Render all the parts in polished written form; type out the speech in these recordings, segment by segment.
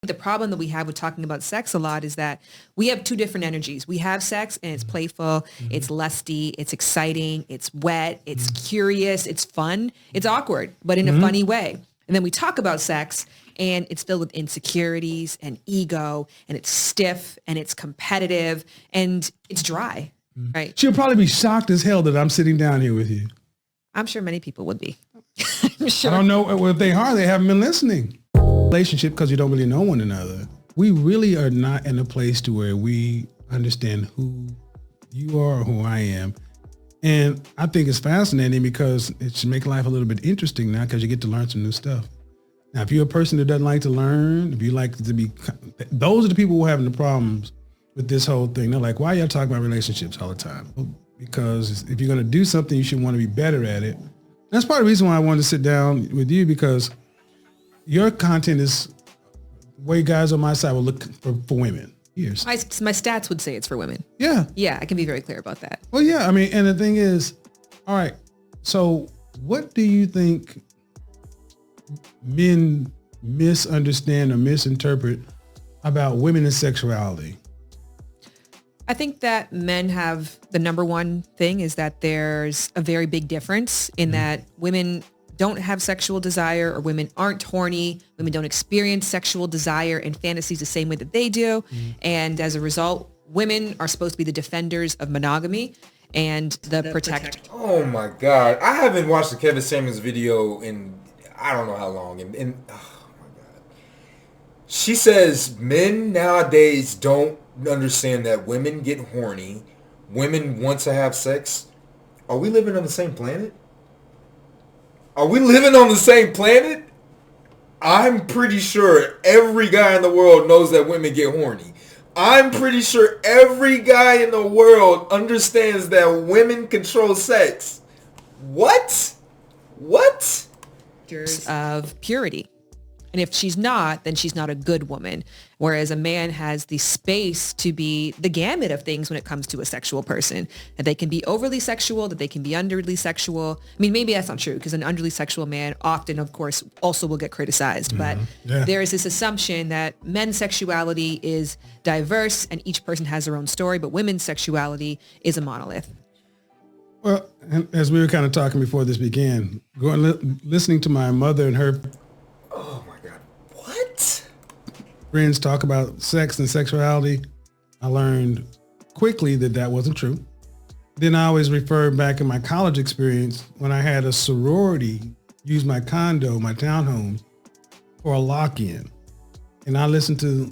The problem that we have with talking about sex a lot is that we have two different energies. We have sex and it's playful, it's lusty, it's exciting, it's wet, it's curious, it's fun, it's awkward, but in a funny way. And then we talk about sex and it's filled with insecurities and ego and it's stiff and it's competitive and it's dry, right? She'll probably be shocked as hell that I'm sitting down here with you. I'm sure many people would be. I'm sure. I don't know. Well, if they are, they haven't been listening. Relationship because you don't really know one another. We really are not in a place to where we understand who you are or who I am. And I think it's fascinating because it should make life a little bit interesting now because you get to learn some new stuff. Now, if you're a person that doesn't like to learn, if you like to be, those are the people who are having the problems with this whole thing. They're like, why y'all talk about relationships all the time? Well, because if you're going to do something, you should want to be better at it. That's part of the reason why I wanted to sit down with you, because your content is the way guys on my side will look for women. Years. My stats would say it's for women. Yeah. Yeah, I can be very clear about that. Well, yeah. I mean, and the thing is, all right, so what do you think men misunderstand or misinterpret about women and sexuality? I think that men have the number one thing is that there's a very big difference in that women don't have sexual desire or women aren't horny. Women don't experience sexual desire and fantasies the same way that they do. And as a result, women are supposed to be the defenders of monogamy and the protector. Oh my God. I haven't watched the Kevin Samuels video in I don't know how long. And oh my God. She says men nowadays don't understand that women get horny. Women want to have sex. Are we living on the same planet? Are we living on the same planet? I'm pretty sure every guy in the world knows that women get horny. I'm pretty sure every guy in the world understands that women control sex. What? What? Of purity. And if she's not, then she's not a good woman. Whereas a man has the space to be the gamut of things when it comes to a sexual person. That they can be overly sexual, that they can be underly sexual. I mean, maybe that's not true because an underly sexual man often, of course, also will get criticized. But there is this assumption that men's sexuality is diverse and each person has their own story, but women's sexuality is a monolith. Well, as we were kind of talking before this began, listening to my mother and her friends talk about sex and sexuality, I learned quickly that that wasn't true. Then I always refer back in my college experience when I had a sorority use my condo, my townhome, for a lock-in. And I listened to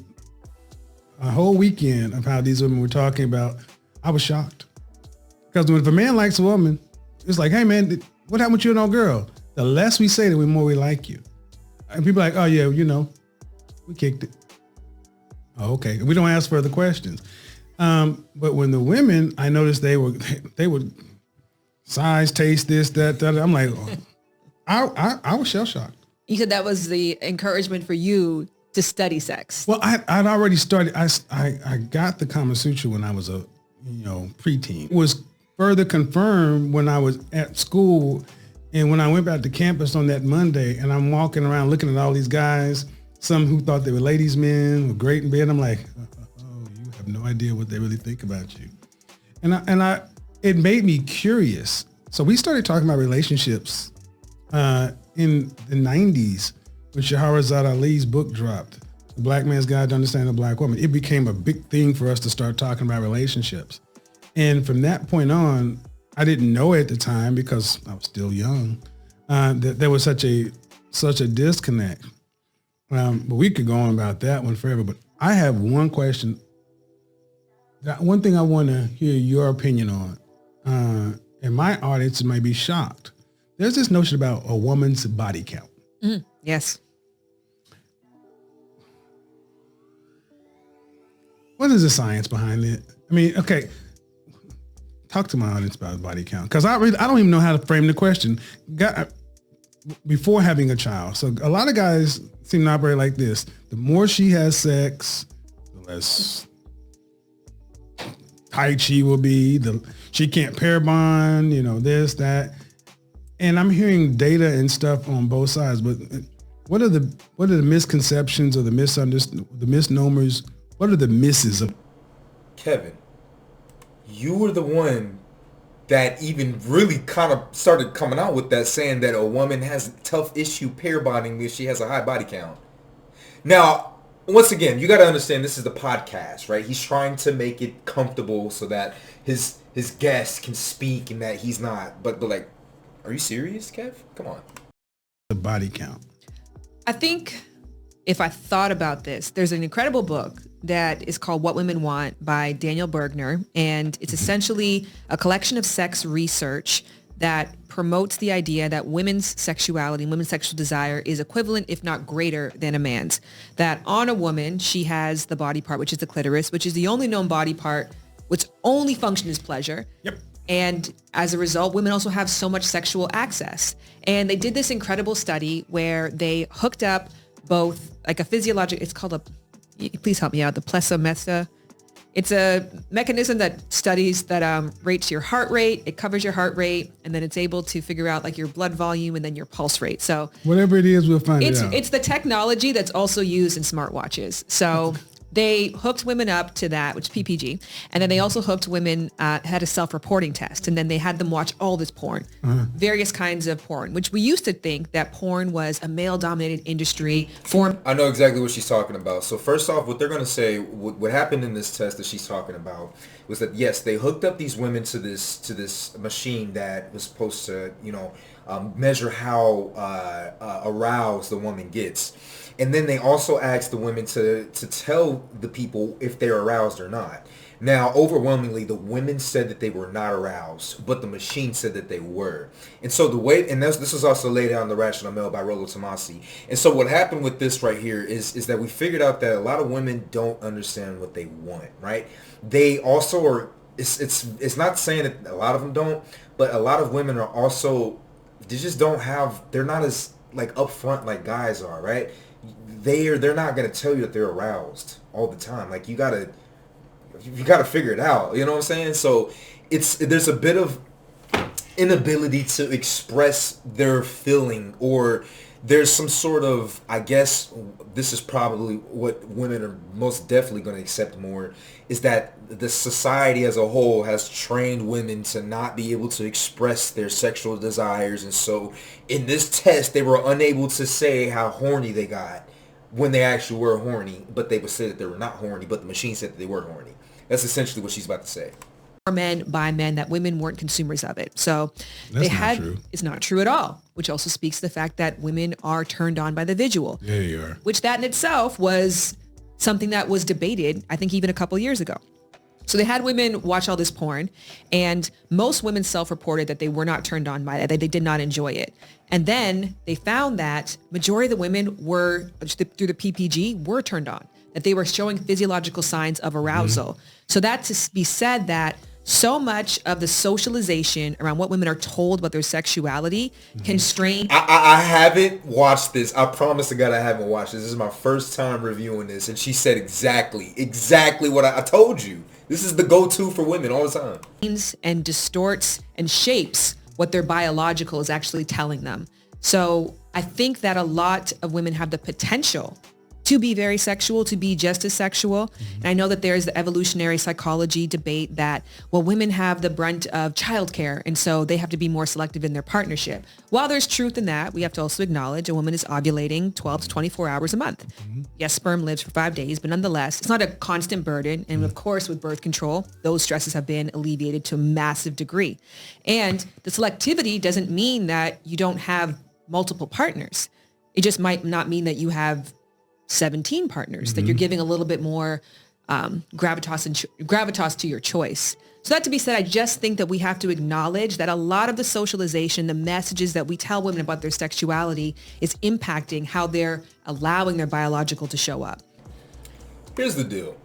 a whole weekend of how these women were talking about. I was shocked. Because if a man likes a woman, it's like, hey man, what happened with you and old girl? The less we say, the more we like you. And people are like, oh yeah, you know, we kicked it. Oh, okay. We don't ask further questions. But when the women, I noticed they would size, taste this, that. I'm like, I was shell shocked. You said that was the encouragement for you to study sex. Well, I'd already started. I got the Kama Sutra when I was a preteen. It was further confirmed when I was at school, and when I went back to campus on that Monday, and I'm walking around looking at all these guys. Some who thought they were ladies' men, were great in bed. I'm like, oh, you have no idea what they really think about you. And it made me curious. So we started talking about relationships in the 90s when Shahrazad Ali's book dropped, The Black Man's Guide to Understand a Black Woman. It became a big thing for us to start talking about relationships. And from that point on, I didn't know at the time because I was still young, that there was such a disconnect. But we could go on about that one forever. But I have one question. One thing I want to hear your opinion on, and my audience might be shocked. There's this notion about a woman's body count. Yes. What is the science behind it? I mean, okay, talk to my audience about body count because I don't even know how to frame the question. Before having a child. So a lot of guys seem to operate like this. The more she has sex, the less tight she will be. She can't pair bond, this, that. And I'm hearing data and stuff on both sides. But What are the misconceptions or the misnomers? What are the misses of Kevin, you were the one that even really kind of started coming out with that, saying that a woman has a tough issue pair bonding if she has a high body count. Now, once again, you got to understand this is the podcast, right? He's trying to make it comfortable so that his guests can speak and that he's not. But like, are you serious, Kev? Come on. the body count? I think if I thought about this, there's an incredible book that is called What Women Want by Daniel Bergner. And it's essentially a collection of sex research that promotes the idea that women's sexuality, women's sexual desire is equivalent, if not greater, than a man's. That on a woman, she has the body part, which is the clitoris, which is the only known body part, which only function is pleasure. Yep. And as a result, women also have so much sexual access. And they did this incredible study where they hooked up both like a physiologic, it's called please help me out, the plesiometa. It's a mechanism that studies that rates your heart rate. It covers your heart rate, and then it's able to figure out like your blood volume and then your pulse rate. So whatever it is, we'll find it out. It's the technology that's also used in smartwatches. So they hooked women up to that, which is PPG. And then they also hooked women, had a self-reporting test. And then they had them watch all this porn, various kinds of porn, which we used to think that porn was a male-dominated industry. I know exactly what she's talking about. So first off, what they're going to say, what happened in this test that she's talking about was that, yes, they hooked up these women to this machine that was supposed to, measure how aroused the woman gets. And then they also asked the women to tell the people if they're aroused or not. Now, overwhelmingly, the women said that they were not aroused, but the machine said that they were. And so this was also laid out in The Rational Male by Rollo Tomasi. And so what happened with this right here is that we figured out that a lot of women don't understand what they want, right? They also are, it's not saying that a lot of them don't, but a lot of women are also, they're not as like upfront like guys are, right? They're not gonna tell you that they're aroused all the time. Like you gotta figure it out. You know what I'm saying? So there's a bit of inability to express their feeling, or there's some sort of, I guess this is probably what women are most definitely going to accept more, is that the society as a whole has trained women to not be able to express their sexual desires. And so in this test, they were unable to say how horny they got when they actually were horny, but they would say that they were not horny, but the machine said that they were horny. That's essentially what she's about to say. Men by men, that women weren't consumers of it. So Not true. It's not true at all, which also speaks to the fact that women are turned on by the visual. Yeah, you are. Which that in itself was something that was debated, I think even a couple years ago. So they had women watch all this porn, and most women self-reported that they were not turned on by it, that they did not enjoy it. And then they found that majority of the women were, through the PPG, were turned on, that they were showing physiological signs of arousal. So that to be said that so much of the socialization around what women are told about their sexuality can strain. I haven't watched this. I promise to God I haven't watched this. This is my first time reviewing this, and she said exactly what I told you. This is the go-to for women all the time. And distorts and shapes what their biological is actually telling them. So I think that a lot of women have the potential to be very sexual, to be just as sexual. And I know that there's the evolutionary psychology debate that, well, women have the brunt of childcare, and so they have to be more selective in their partnership. While there's truth in that, we have to also acknowledge a woman is ovulating 12 to 24 hours a month. Yes, sperm lives for 5 days, but nonetheless, it's not a constant burden. And of course, with birth control, those stresses have been alleviated to a massive degree. And the selectivity doesn't mean that you don't have multiple partners. It just might not mean that you have 17 partners, that you're giving a little bit more gravitas to your choice. So that to be said, I just think that we have to acknowledge that a lot of the socialization, the messages that we tell women about their sexuality is impacting how they're allowing their biological to show up. Here's the deal.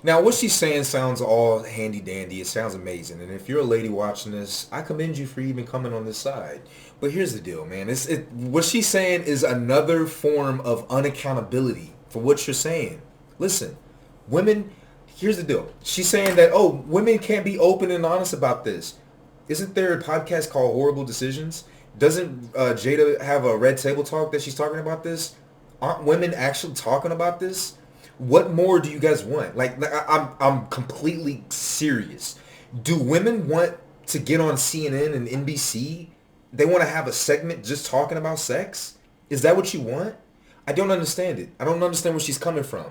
Now, what she's saying sounds all handy-dandy. It sounds amazing. And if you're a lady watching this, I commend you for even coming on this side. But here's the deal, man. What she's saying is another form of unaccountability for what you're saying. Listen, women, here's the deal. She's saying that, women can't be open and honest about this. Isn't there a podcast called Horrible Decisions? Doesn't Jada have a Red Table Talk that she's talking about this? Aren't women actually talking about this? What more do you guys want? Like I'm completely serious. Do women want to get on CNN and NBC? They want to have a segment just talking about sex? Is that what you want? I don't understand it. I don't understand where she's coming from.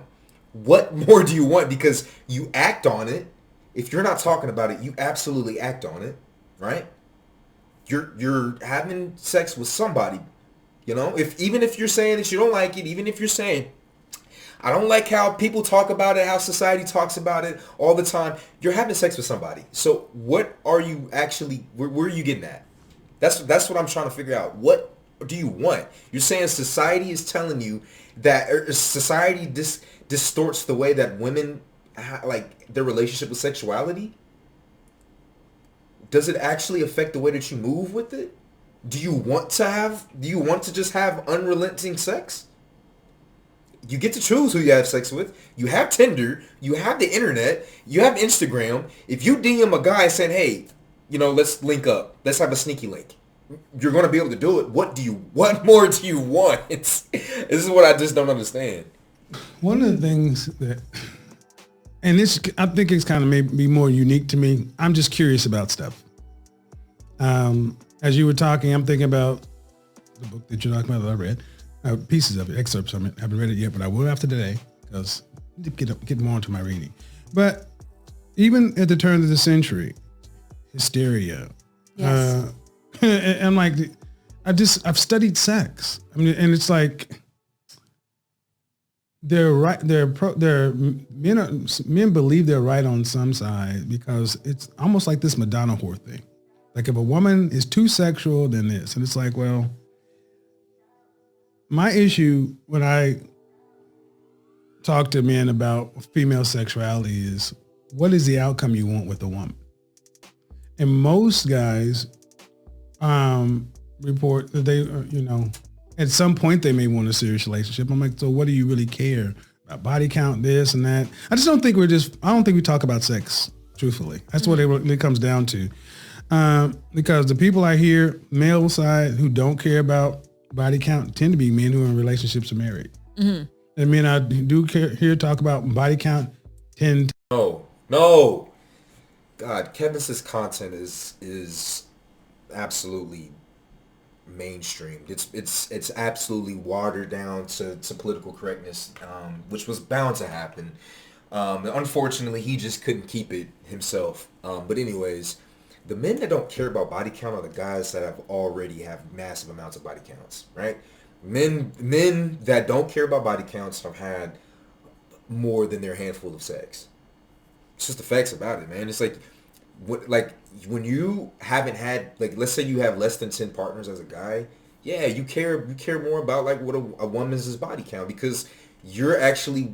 What more do you want? Because you act on it. If you're not talking about it, you absolutely act on it, right? You're having sex with somebody, you know? Even if you're saying that you don't like it, even if you're saying, I don't like how people talk about it, how society talks about it all the time, you're having sex with somebody. So what are you actually, where are you getting at? That's what I'm trying to figure out. What do you want? You're saying society is telling you that, or society distorts the way that women like their relationship with sexuality? Does it actually affect the way that you move with it? Do you want to just have unrelenting sex? You get to choose who you have sex with. You have Tinder. You have the internet. You have Instagram. If you DM a guy saying, hey, let's link up. Let's have a sneaky link. You're going to be able to do it. What more do you want? This is what I just don't understand. One of the things that, and this, I think it's kind of maybe more unique to me. I'm just curious about stuff. As you were talking, I'm thinking about the book that you're talking about that I read. Pieces of it, excerpts from it. I haven't read it yet, but I will after today because I need to get more into my reading. But even at the turn of the century, hysteria. Yes. And I'm like, I've studied sex. I mean, and it's like they're right. Men believe they're right on some side because it's almost like this Madonna whore thing. Like if a woman is too sexual, then this, and it's like, well. My issue when I talk to men about female sexuality is what is the outcome you want with a woman? And most guys report that they, at some point they may want a serious relationship. I'm like, so what do you really care about body count, this and that? I don't think we talk about sex truthfully. That's what it comes down to. Because the people I hear, male side, who don't care about body count tend to be men who are in relationships or married. Mm-hmm. And men I do hear talk about body count tend to... No. God, Kevin's content is absolutely mainstream. It's absolutely watered down to political correctness, which was bound to happen. Unfortunately, he just couldn't keep it himself. But anyways, the men that don't care about body count are the guys that already have massive amounts of body counts, right? Men that don't care about body counts have had more than their handful of sex. It's just the facts about it, man. It's like when you haven't had, like, let's say you have less than 10 partners as a guy, yeah, you care more about like what a woman's body count because you're actually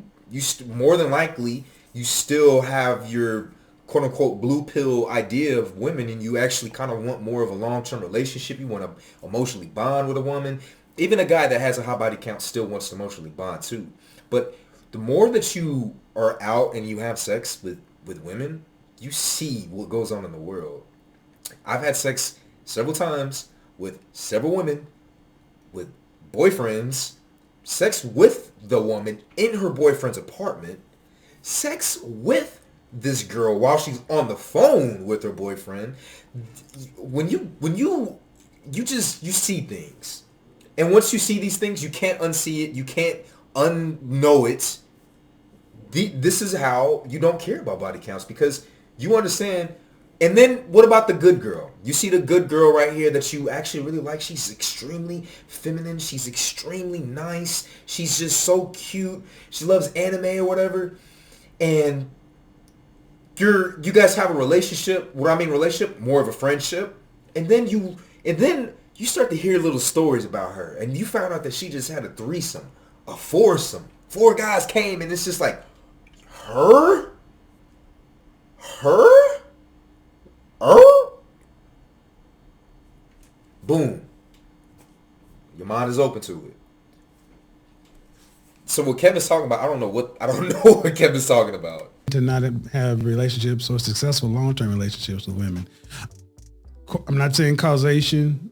more than likely you still have your quote unquote blue pill idea of women and you actually kind of want more of a long-term relationship. You want to emotionally bond with a woman. Even a guy that has a high body count still wants to emotionally bond too. But the more that you are out and you have sex with women, you see what goes on in the world. I've had sex several times with several women, with boyfriends, sex with the woman in her boyfriend's apartment, sex with this girl while she's on the phone with her boyfriend. When you see things, and once you see these things, you can't unsee it, you can't unknow it. This is how you don't care about body counts because you understand. And then what about the good girl? You see the good girl right here that you actually really like. She's extremely feminine. She's extremely nice. She's just so cute. She loves anime or whatever. And you guys have a relationship. What I mean relationship, more of a friendship. And then you start to hear little stories about her. And you found out that she just had a threesome, a foursome. 4 guys came and it's just like, her? Boom. Your mind is open to it. So what Kevin's talking about, I don't know what Kevin's talking about. To not have relationships or successful long-term relationships with women. I'm not saying causation,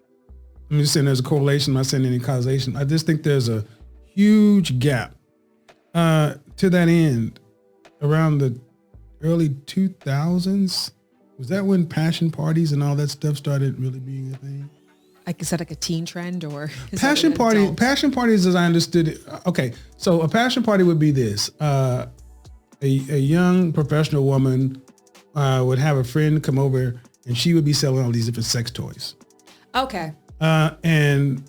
I'm just saying there's a correlation. I'm not saying any causation. I just think there's a huge gap to that end around the early 2000s. Was that when passion parties and all that stuff started really being a thing? Like, is that like a teen trend or? Passion parties, as I understood it. Okay, so a passion party would be this: a young professional woman would have a friend come over, and she would be selling all these different sex toys. Okay. And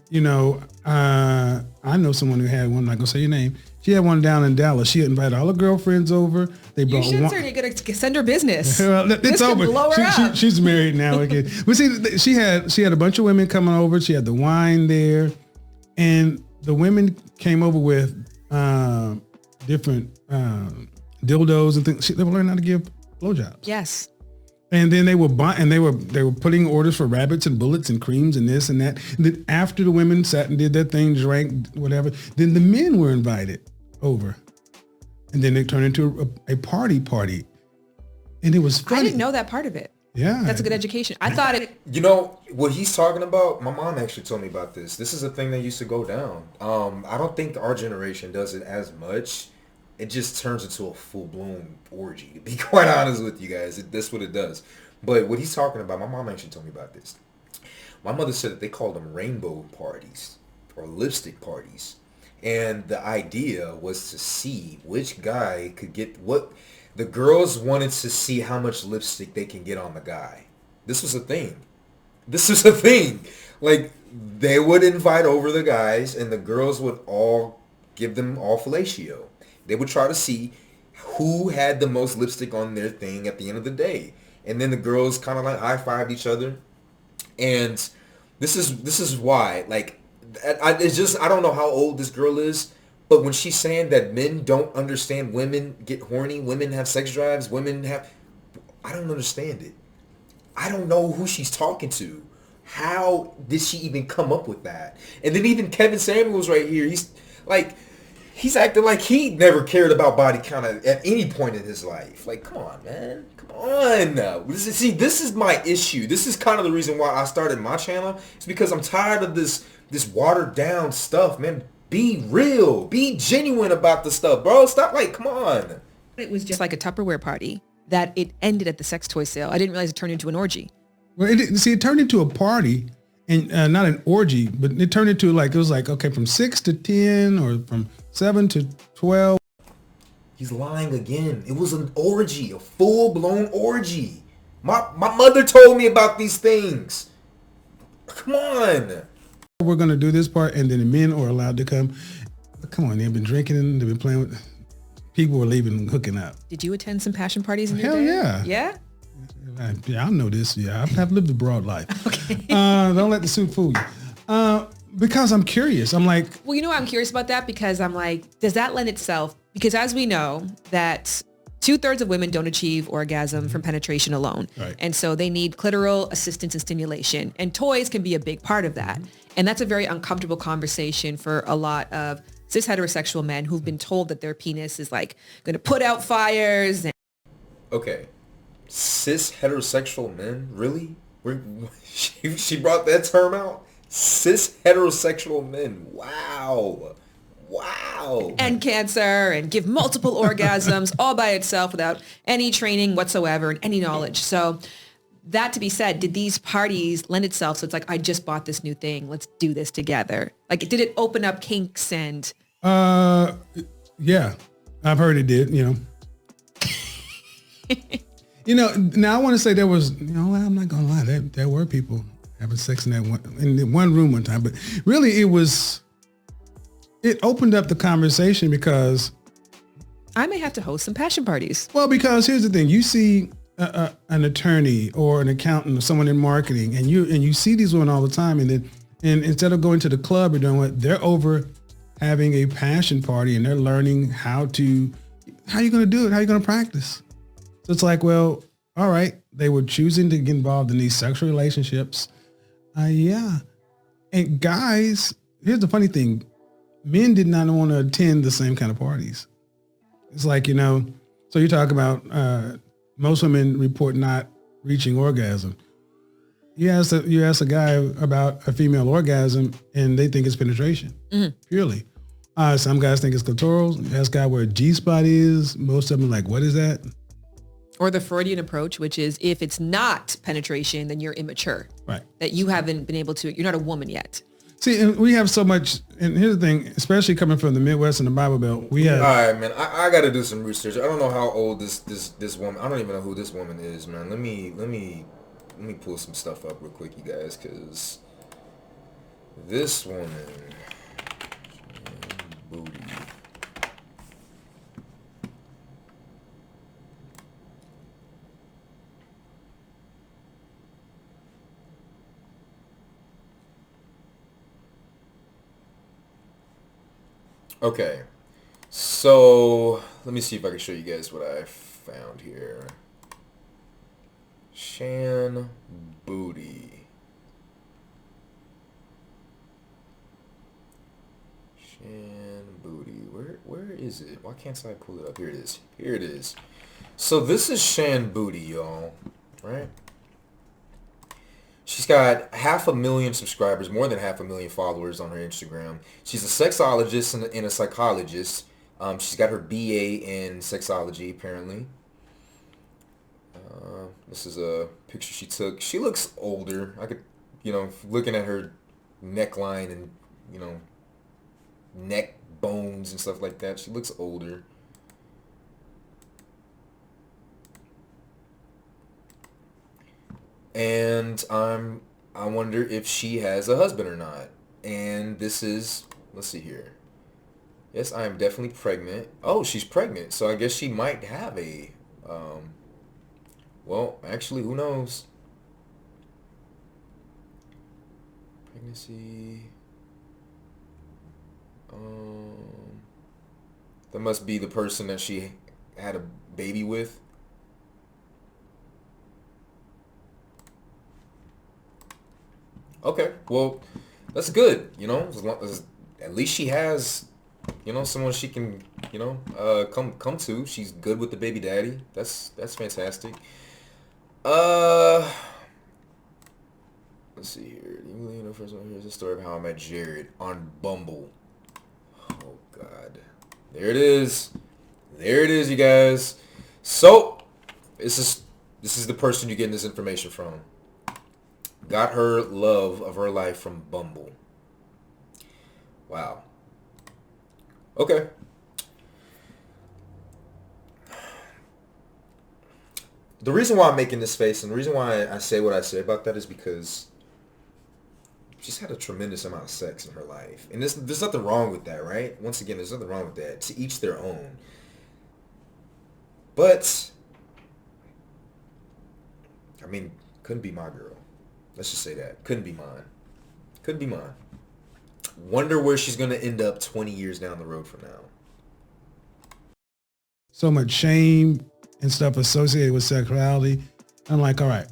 I know someone who had one. I'm not gonna say your name. She had one down in Dallas. She invited all her girlfriends over. They brought you should, sir. You're gonna send her business. Well, it's this over. Could blow her up. She's married now again. But see, she had a bunch of women coming over. She had the wine there, and the women came over with different dildos and things. They were learning how to give blowjobs. Yes. And then they were they were putting orders for rabbits and bullets and creams and this and that. And then after the women sat and did their thing, drank, whatever, then the men were invited over. And then it turned into a party. And it was funny. I didn't know that part of it. Yeah. That's a good education. I thought it. You know, what he's talking about, my mom actually told me about this. This is a thing that used to go down. I don't think our generation does it as much. It just turns into a full-blown orgy, to be quite honest with you guys. That's what it does. But what he's talking about, my mom actually told me about this. My mother said that they called them rainbow parties or lipstick parties. And the idea was to see which guy could get what. The girls wanted to see how much lipstick they can get on the guy. This was a thing. Like, they would invite over the guys, and the girls would all give them all fellatio. They would try to see who had the most lipstick on their thing at the end of the day. And then the girls kind of like high-fived each other. And this is why, like, it's just, I don't know how old this girl is, but when she's saying that men don't understand women get horny, women have sex drives, I don't understand it. I don't know who she's talking to. How did she even come up with that? And then even Kevin Samuels right here, he's acting like he never cared about body count at any point in his life. Like, come on, man. Come on. This is my issue. This is kind of the reason why I started my channel. It's because I'm tired of this watered down stuff, man. Be real. Be genuine about the stuff, bro. Stop, come on. It was just like a Tupperware party that it ended at the sex toy sale. I didn't realize it turned into an orgy. Well, it turned into a party. And not an orgy, but it turned into it was okay, from 6 to 10 or from 7 to 12. He's lying again. It was an orgy, a full-blown orgy. My mother told me about these things. Come on. We're going to do this part, and then the men are allowed to come. Come on, they've been drinking, they've been playing with, people were leaving, hooking up. Did you attend some passion parties in your Hell day? yeah. Yeah? Yeah, I know this. Yeah, I've lived a broad life. Okay. Don't let the suit fool you. Because I'm curious. I'm like... Well, I'm curious about that because I'm like, does that lend itself? Because as we know that 2/3 of women don't achieve orgasm from penetration alone. Right. And so they need clitoral assistance and stimulation. And toys can be a big part of that. And that's a very uncomfortable conversation for a lot of cis heterosexual men who've been told that their penis is going to put out fires. Okay. Cis heterosexual men? Really? She brought that term out? Cis heterosexual men. Wow. And cancer and give multiple orgasms all by itself without any training whatsoever and any knowledge. So that to be said, did these parties lend itself? So it's like, I just bought this new thing. Let's do this together. Did it open up kinks and... Yeah, I've heard it did, Now I want to say there was, I'm not going to lie. There were people having sex in one room one time, but really it opened up the conversation because I may have to host some passion parties. Well, because here's the thing. You see an attorney or an accountant or someone in marketing and you see these women all the time and instead of going to the club or doing what, they're over having a passion party and they're learning how are you going to do it? How are you going to practice? So it's like, well, all right. They were choosing to get involved in these sexual relationships. Yeah. And guys, here's the funny thing. Men did not want to attend the same kind of parties. It's like, so you talk about most women report not reaching orgasm. you ask a guy about a female orgasm and they think it's penetration, purely. Some guys think it's clitoral. You ask a guy where a G-spot is. Most of them are like, what is that? Or the Freudian approach, which is if it's not penetration, then you're immature. Right. That you haven't been able to, you're not a woman yet. See, and we have so much, and here's the thing, especially coming from the Midwest and the Bible Belt, we have... All right, man, I got to do some research. I don't know how old this woman, I don't even know who this woman is, man. Let me pull some stuff up real quick, you guys, because this woman, Shan Boody. Okay, so let me see if I can show you guys what I found here. Shan Boody. Shan Boody. Where is it? Why can't I pull it up? Here it is. Here it is. So this is Shan Boody, y'all. Right? She's got 500,000 subscribers, more than 500,000 followers on her Instagram. She's a sexologist and a psychologist. She's got her BA in sexology, apparently. This is a picture she took. She looks older. I could, looking at her neckline and, neck bones and stuff like that. She looks older. And I wonder if she has a husband or not. And this is, let's see here. Yes, I am definitely pregnant. Oh, she's pregnant. So I guess she might have a, well, actually, who knows? Pregnancy. That must be the person that she had a baby with. Okay, well, that's good, as long as at least she has, someone she can, come to. She's good with the baby daddy. That's fantastic. Let's see here. First one, here's the story of how I met Jared on Bumble. Oh God, there it is. There it is, you guys. So this is the person you're getting this information from. Got her love of her life from Bumble. Wow. Okay. The reason why I'm making this face and the reason why I say what I say about that is because she's had a tremendous amount of sex in her life. And there's nothing wrong with that, right? Once again, there's nothing wrong with that. To each their own. But, I mean, couldn't be my girl. Let's just say that. Couldn't be mine. Couldn't be mine. Wonder where she's going to end up 20 years down the road from now. So much shame and stuff associated with sexuality. I'm like, all right.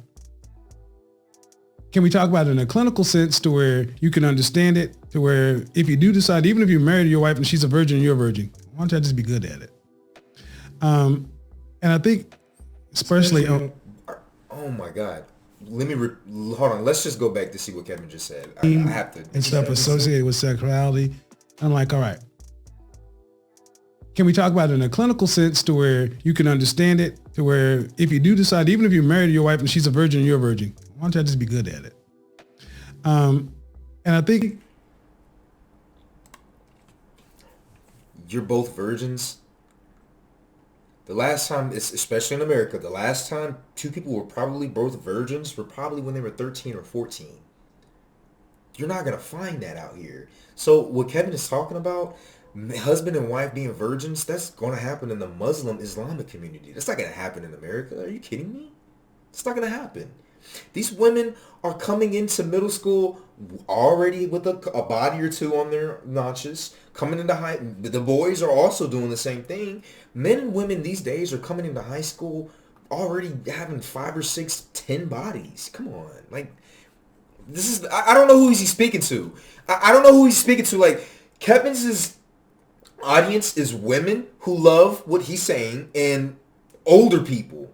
Can we talk about it in a clinical sense to where you can understand it, to where if you do decide, even if you're married to your wife and she's a virgin and you're a virgin, why don't you just be good at it? And I think especially oh my God. Let me hold on. Let's just go back to see what Kevin just said. I have to. And stuff associated with sexuality. I'm like, all right. Can we talk about it in a clinical sense to where you can understand it, to where if you do decide, even if you're married to your wife and she's a virgin and you're a virgin, why don't you just be good at it? And I think you're both virgins. The last time, especially in America, the last time two people were probably both virgins were probably when they were 13 or 14. You're not going to find that out here. So what Kevin is talking about, husband and wife being virgins, that's going to happen in the Muslim Islamic community. That's not going to happen in America. Are you kidding me? It's not going to happen. These women are coming into middle school already with a body or two on their notches. Coming into high, the boys are also doing the same thing. Men and women these days are coming into high school already having 5 or 6, 10 bodies. Come on, like this is. I don't know who he's speaking to. I don't know who he's speaking to. Like Kevin's audience is women who love what he's saying and older people.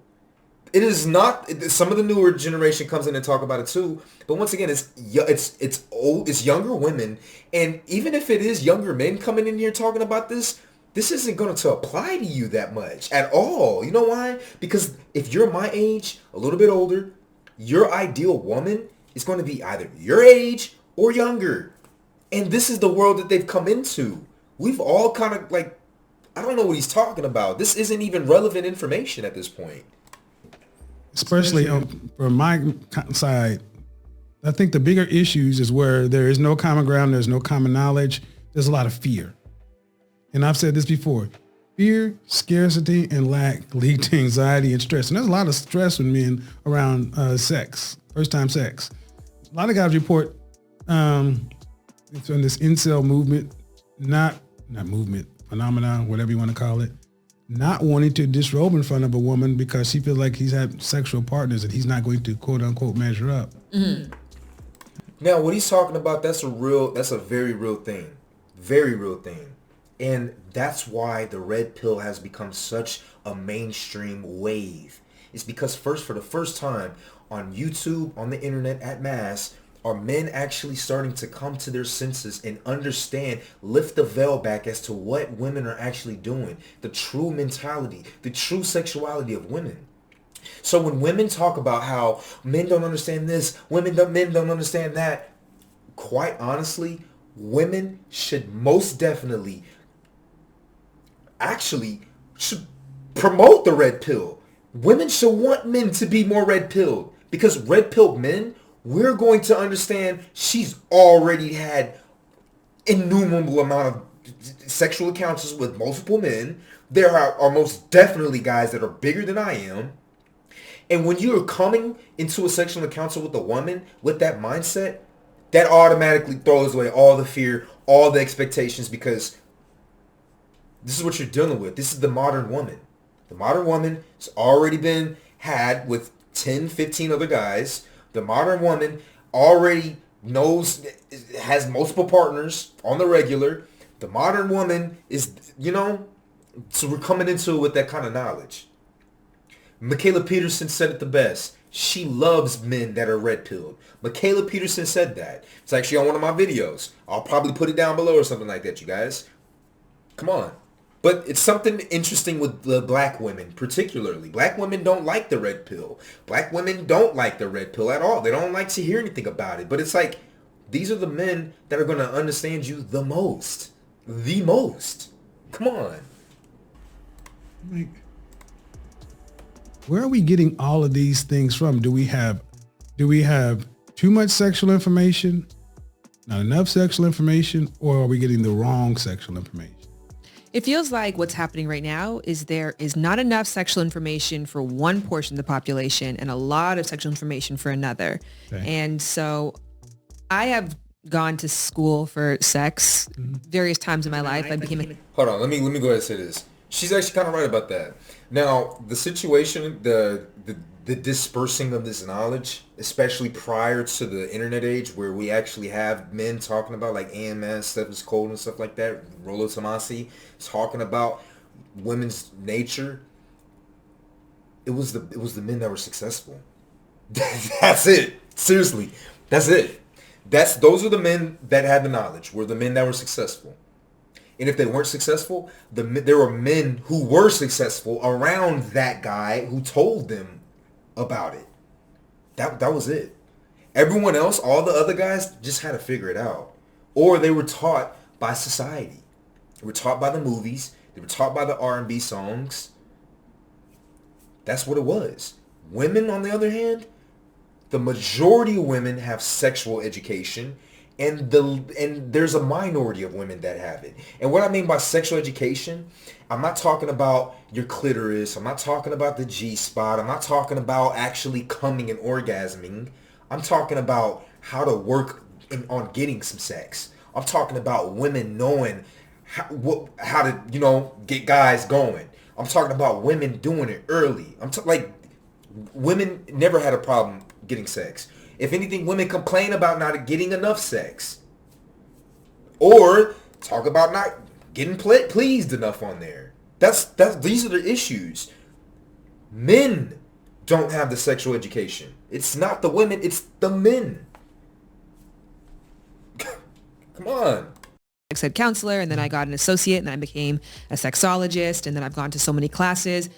It is not. Some of the newer generation comes in and talk about it too. But once again, it's old. It's younger women, and even if it is younger men coming in here talking about this isn't going to apply to you that much at all. You know why? Because if you're my age, a little bit older, your ideal woman is going to be either your age or younger, and this is the world that they've come into. We've all kind of like, I don't know what he's talking about. This isn't even relevant information at this point. Especially from my side, I think the bigger issues is where there is no common ground, there's no common knowledge, there's a lot of fear. And I've said this before, fear, scarcity, and lack lead to anxiety and stress. And there's a lot of stress with men around sex, first-time sex. A lot of guys report it's in this incel movement, not movement, phenomenon, whatever you want to call it, not wanting to disrobe in front of a woman because he feels like he's had sexual partners and he's not going to quote unquote measure up. Mm-hmm. Now, what he's talking about, that's a very real thing. Very real thing. And that's why the red pill has become such a mainstream wave. It's because for the first time on YouTube, on the internet, at mass, are men actually starting to come to their senses and understand, lift the veil back as to what women are actually doing, the true mentality, the true sexuality of women. So when women talk about how men don't understand this, men don't understand that, quite honestly, women should most definitely should promote the red pill. Women should want men to be more red pilled, because red pilled men, we're going to understand she's already had innumerable amount of sexual encounters with multiple men. There are most definitely guys that are bigger than I am. And when you're coming into a sexual encounter with a woman with that mindset, that automatically throws away all the fear, all the expectations, because this is what you're dealing with. This is the modern woman. The modern woman has already been had with 10, 15 other guys. The modern woman already has multiple partners on the regular. The modern woman is, so we're coming into it with that kind of knowledge. Michaela Peterson said it the best. She loves men that are red-pilled. Michaela Peterson said that. It's actually on one of my videos. I'll probably put it down below or something like that, you guys. Come on. But it's something interesting with the black women, particularly. Black women don't like the red pill. Black women don't like the red pill at all. They don't like to hear anything about it. But it's like, these are the men that are going to understand you the most. The most. Come on. Like, where are we getting all of these things from? Do we have too much sexual information, not enough sexual information, or are we getting the wrong sexual information? It feels like what's happening right now is there is not enough sexual information for one portion of the population and a lot of sexual information for another. Okay. And so I have gone to school for sex various times in my life. I became Hold on, let me go ahead and say this. She's actually kind of right about that. Now, the situation, the dispersing of this knowledge, especially prior to the internet age, where we actually have men talking about like AMS, Steph is cold and stuff like that, Rollo Tomasi talking about women's nature. It was the men that were successful. That's it. Seriously, that's it. Those are the men that had the knowledge, were the men that were successful. And if they weren't successful, there were men who were successful around that guy who told them about it. That was it. Everyone else, all the other guys, just had to figure it out. Or they were taught by society. They were taught by the movies. They were taught by the R&B songs. That's what it was. Women, on the other hand, the majority of women have sexual education, and there's a minority of women that have it. And what I mean by sexual education, I'm not talking about your clitoris. I'm not talking about the G-spot. I'm not talking about actually coming and orgasming. I'm talking about how to work on getting some sex. I'm talking about women knowing how to get guys going. I'm talking about women doing it early. Women never had a problem getting sex. If anything, women complain about not getting enough sex, or talk about not getting pleased enough on there. These are the issues. Men don't have the sexual education. It's not the women, it's the men. Come on. Sex ed counselor, and then I got an associate, and then I became a sexologist, and then I've gone to so many classes.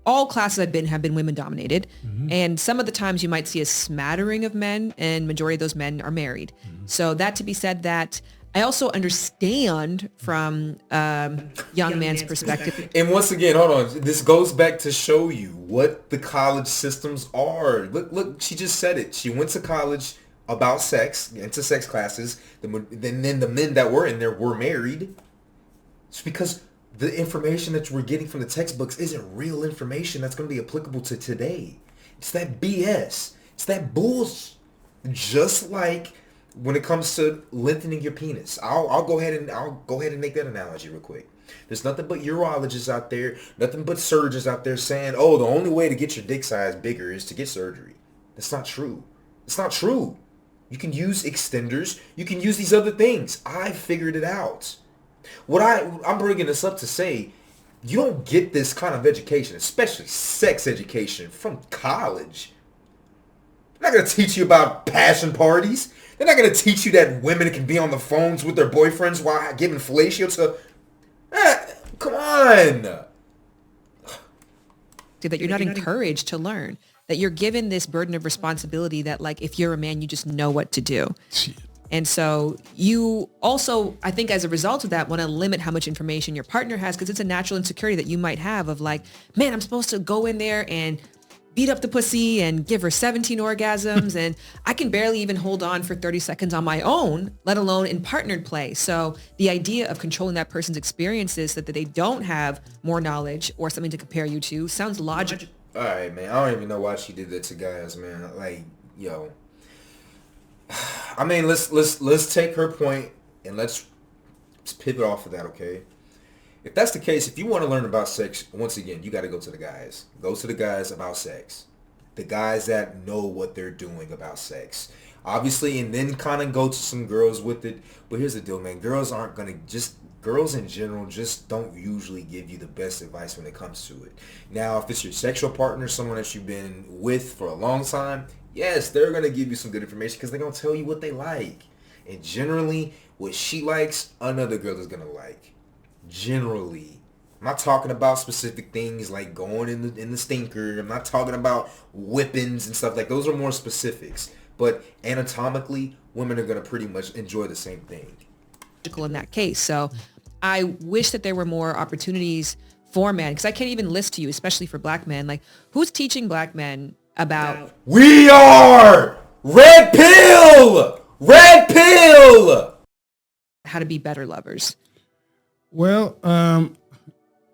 All classes I've been have been women dominated. And some of the times you might see a smattering of men, and majority of those men are married. So that to be said, that I also understand from young man's perspective. And once again, hold on. This goes back to show you what the college systems are. Look, she just said it. She went to college about sex, into sex classes. Then the men that were in there were married. It's because the information that we're getting from the textbooks isn't real information that's going to be applicable to today. It's that BS. It's that bullshit. Just like when it comes to lengthening your penis. I'll go ahead and make that analogy real quick. There's nothing but urologists out there, nothing but surgeons out there saying, oh, the only way to get your dick size bigger is to get surgery. That's not true. It's not true. You can use extenders. You can use these other things. I figured it out. I'm bringing this up to say, you don't get this kind of education, especially sex education, from college. They're not going to teach you about passion parties. They're not going to teach you that women can be on the phones with their boyfriends while giving fellatio to... come on! That you're not encouraged to learn. That you're given this burden of responsibility that, like, if you're a man, you just know what to do. Shit. And so you also, I think as a result of that, want to limit how much information your partner has, because it's a natural insecurity that you might have of like, man, I'm supposed to go in there and beat up the pussy and give her 17 orgasms and I can barely even hold on for 30 seconds on my own, let alone in partnered play. So the idea of controlling that person's experiences so that they don't have more knowledge or something to compare you to sounds logical. All right, man. I don't even know why she did that to guys, man. Like, yo. I mean, let's take her point and let's pivot off of that, okay? If that's the case, if you want to learn about sex, once again, you got to go to the guys. Go to the guys about sex. The guys that know what they're doing about sex. Obviously, and then kind of go to some girls with it. But here's the deal, man. Girls in general just don't usually give you the best advice when it comes to it. Now, if it's your sexual partner, someone that you've been with for a long time, yes, they're going to give you some good information because they're going to tell you what they like. And generally, what she likes, another girl is going to like. Generally. I'm not talking about specific things like going in the stinker. I'm not talking about whippings and stuff. Like, those are more specifics. But anatomically, women are going to pretty much enjoy the same thing. In that case. So I wish that there were more opportunities for men, because I can't even list to you, especially for black men, like who's teaching black men about... We are! Red pill! Red pill! How to be better lovers. Well,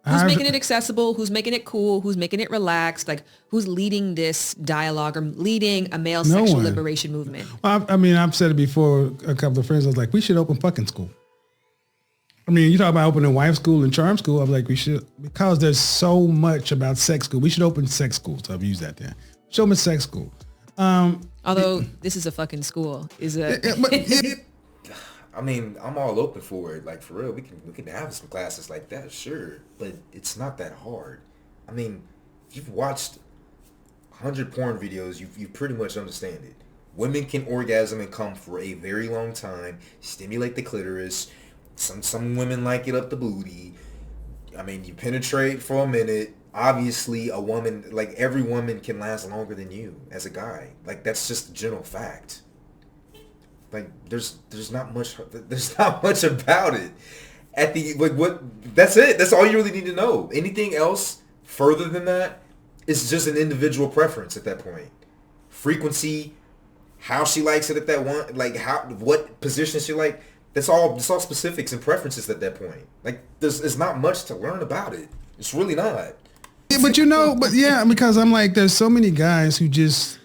who's making it accessible? Who's making it cool? Who's making it relaxed? Like, who's leading this dialogue or leading a male sexual liberation movement? Well, I mean, I've said it before. A couple of friends, I was like, we should open fucking school. I mean, you talk about opening wife school and charm school. I was like, we should, because there's so much about sex school. We should open sex schools. So I've used that there. Show me sex school. Although this is a fucking school, is it? I mean, I'm all open for it. Like, for real, we can have some classes like that, sure. But it's not that hard. I mean, if you've watched 100 porn videos, you pretty much understand it. Women can orgasm and come for a very long time, stimulate the clitoris. Some women like it up the booty. I mean, you penetrate for a minute. Obviously, a woman, like every woman can last longer than you as a guy. Like, that's just a general fact. Like, there's not much about it. That's it. That's all you really need to know. Anything else further than that is just an individual preference at that point. Frequency, how she likes it at that one, like what position she like. It's all specifics and preferences at that point. Like, there's not much to learn about it. It's really not. Yeah, because I'm like, there's so many guys who just,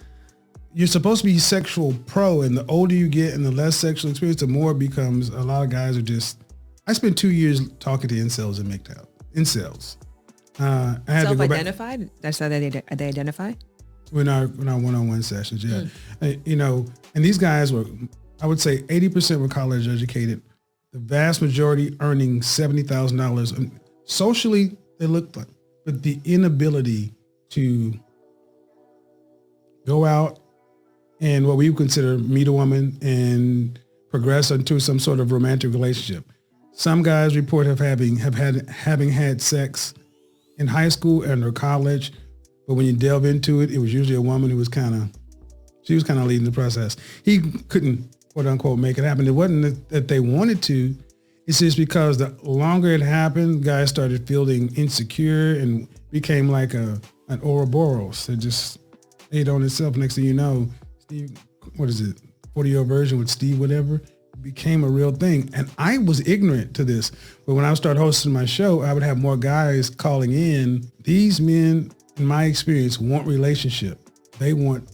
you're supposed to be sexual pro, and the older you get and the less sexual experience, the more it becomes. A lot of guys are just, I spent 2 years talking to incels and MGTOW. Incels. I had self-identified? That's how they identify? In our one-on-one sessions, yeah. And these guys were, I would say 80% were college educated. The vast majority earning $70,000. And socially, they looked like, but the inability to go out and what we would consider meet a woman and progress into some sort of romantic relationship. Some guys report having had sex in high school and or college, but when you delve into it, it was usually a woman who was kind of leading the process. He couldn't, quote unquote, make it happen. It wasn't that they wanted to. It's just because the longer it happened, guys started feeling insecure and became like an Ouroboros that just ate on itself. Next thing you know, Steve, what is it, 40-year version with Steve whatever, became a real thing. And I was ignorant to this. But when I started hosting my show, I would have more guys calling in. These men, in my experience, want relationship. They want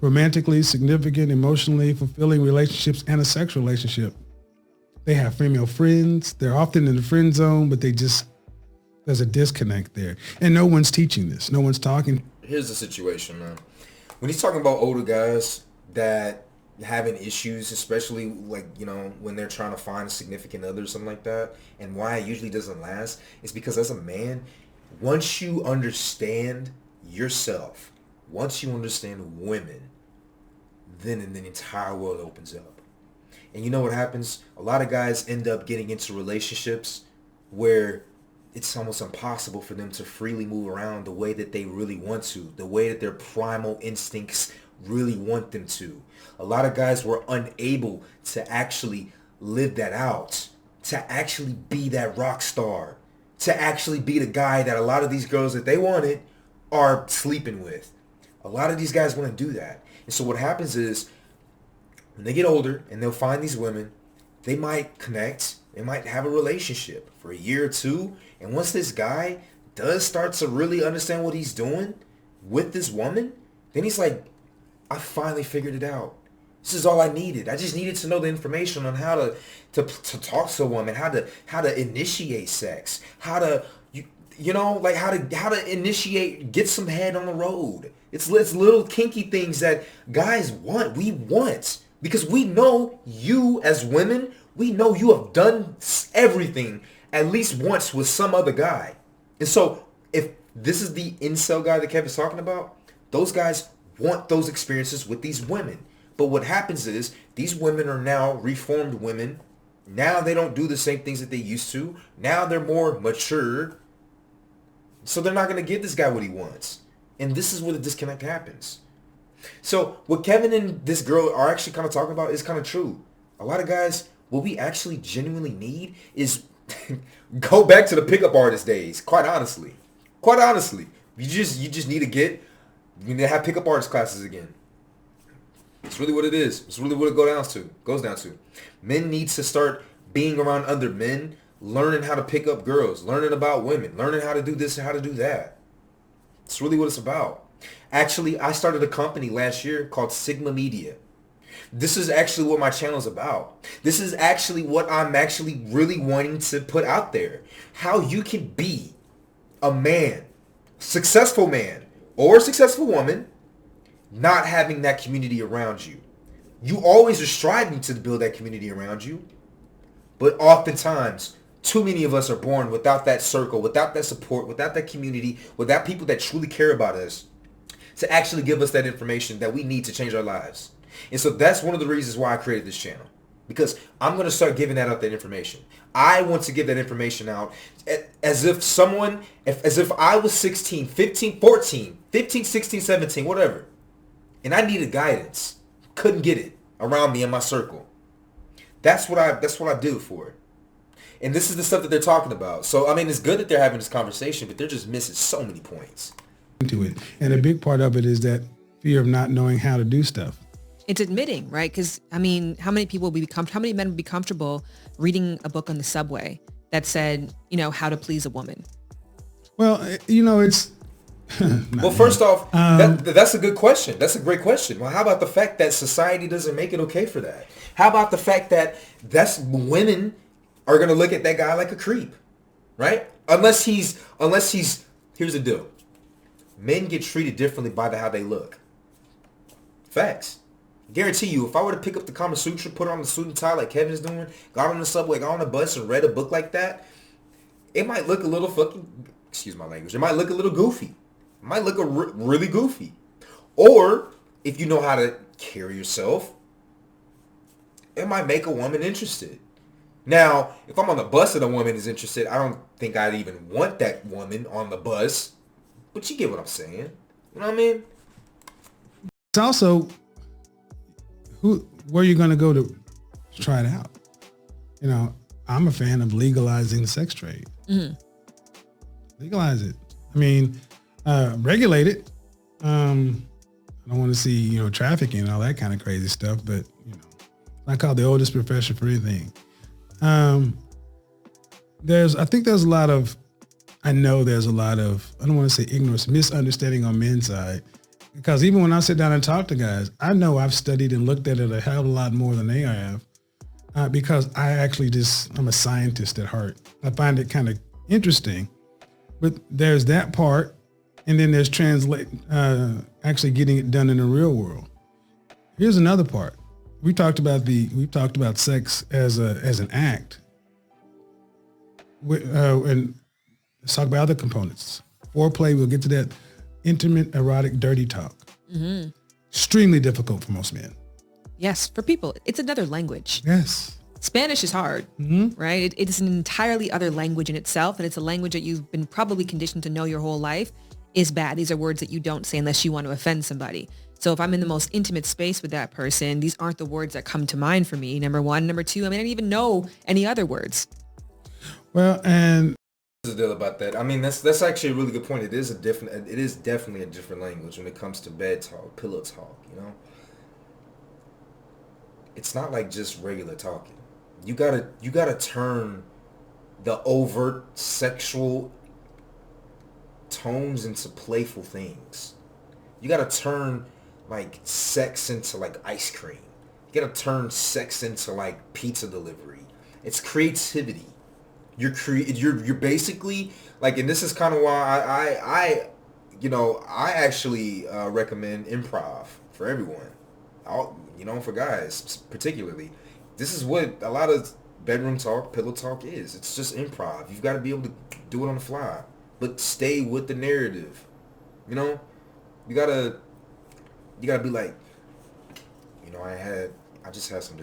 romantically significant, emotionally fulfilling relationships and a sexual relationship. They have female friends. They're often in the friend zone, but there's a disconnect there. And no one's teaching this. No one's talking. Here's the situation, man. When he's talking about older guys that having issues, especially like, you know, when they're trying to find a significant other or something like that, and why it usually doesn't last is because as a man, once you understand yourself, once you understand women, then the entire world opens up. And you know what happens? A lot of guys end up getting into relationships where it's almost impossible for them to freely move around the way that they really want to, the way that their primal instincts really want them to. A lot of guys were unable to actually live that out, to actually be that rock star, to actually be the guy that a lot of these girls that they wanted are sleeping with. A lot of these guys want to do that. And so what happens is when they get older and they'll find these women, they might connect, they might have a relationship for a year or two. And once this guy does start to really understand what he's doing with this woman, then he's like, I finally figured it out. This is all I needed. I just needed to know the information on how to talk to a woman, how to initiate sex, how to how to initiate, get some head on the road. It's little kinky things that guys want. We want. Because we know you as women, we know you have done everything at least once with some other guy. And so if this is the incel guy that Kevin's talking about, those guys want those experiences with these women. But what happens is these women are now reformed women. Now they don't do the same things that they used to. Now they're more mature. So they're not going to give this guy what he wants. And this is where the disconnect happens. So what Kevin and this girl are actually kind of talking about is kind of true. A lot of guys, what we actually genuinely need is go back to the pickup artist days. Quite honestly, you just need to have pickup artist classes again. It's really what it is. It's really what it goes down to. Men need to start being around other men, learning how to pick up girls, learning about women, learning how to do this and how to do that. It's really what it's about. Actually, I started a company last year called Sigma Media. This is actually what my channel is about. This is actually what I'm actually really wanting to put out there. How you can be a man, successful man, or a successful woman, not having that community around you. You always are striving to build that community around you, but oftentimes, too many of us are born without that circle, without that support, without that community, without people that truly care about us to actually give us that information that we need to change our lives. And so that's one of the reasons why I created this channel, because I'm going to start giving that information. I want to give that information out as if I was 16, 15, 14, 15, 16, 17, whatever. And I needed guidance. Couldn't get it around me in my circle. That's what I do for it. And this is the stuff that they're talking about. So, I mean, it's good that they're having this conversation, but they're just missing so many points. Into it. And a big part of it is that fear of not knowing how to do stuff. It's admitting, right? Because, I mean, how many men would be comfortable reading a book on the subway that said, how to please a woman? Well, it's... Well, first off, that's a good question. That's a great question. Well, how about the fact that society doesn't make it okay for that? How about the fact that women are going to look at that guy like a creep, right? Unless he's, here's the deal. Men get treated differently by how they look. Facts. Guarantee you, if I were to pick up the Kama Sutra, put on the suit and tie like Kevin's doing, got on the subway, got on the bus and read a book like that, it might look a little fucking excuse my language, it might look a little goofy. It might look really goofy. Or if you know how to carry yourself, it might make a woman interested. Now, if I'm on the bus and a woman is interested, I don't think I'd even want that woman on the bus. But you get what I'm saying. You know what I mean? It's also where you're going to go to try it out. You know, I'm a fan of legalizing the sex trade. Mm-hmm. Legalize it. I mean, regulate it. I don't want to see, trafficking and all that kind of crazy stuff, but, I call the oldest profession for anything. I think there's a lot of, I don't want to say ignorance, misunderstanding on men's side. Because even when I sit down and talk to guys, I know I've studied and looked at it a hell of a lot more than they have. Because I'm a scientist at heart. I find it kind of interesting. But there's that part. And then there's actually getting it done in the real world. Here's another part. We've talked about sex as an act. And let's talk about other components. Foreplay, we'll get to that. Intimate, erotic, dirty talk. Mm-hmm. Extremely difficult for most men. Yes, for people. It's another language. Yes. Spanish is hard, right? It is an entirely other language in itself, and it's a language that you've been probably conditioned to know your whole life is bad. These are words that you don't say unless you want to offend somebody. So if I'm in the most intimate space with that person, these aren't the words that come to mind for me, number one. Number two, I don't even know any other words. Well, and the deal about that. I mean, that's actually a really good point. It is definitely a different language when it comes to bed talk, pillow talk, It's not like just regular talking. You gotta turn the overt sexual tones into playful things. You gotta turn like sex into like ice cream. You gotta turn sex into like pizza delivery. It's creativity. You're basically like, and this is kind of why I actually recommend improv for everyone. For guys particularly. This is what a lot of bedroom talk, pillow talk is. It's just improv. You've got to be able to do it on the fly, but stay with the narrative. You gotta be like, I just had some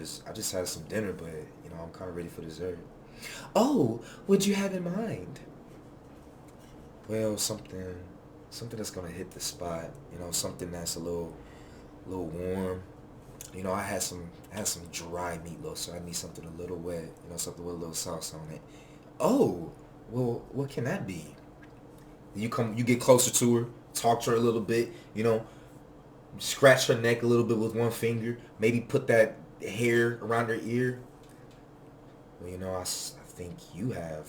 dinner, but I'm kind of ready for dessert. Oh, what'd you have in mind? Well, something that's gonna hit the spot. Something that's a little warm. I had some dry meatloaf, so I need something a little wet. Something with a little sauce on it. Oh, well, what can that be? You get closer to her, talk to her a little bit. Scratch her neck a little bit with one finger. Maybe put that hair around her ear. Well, I think you have.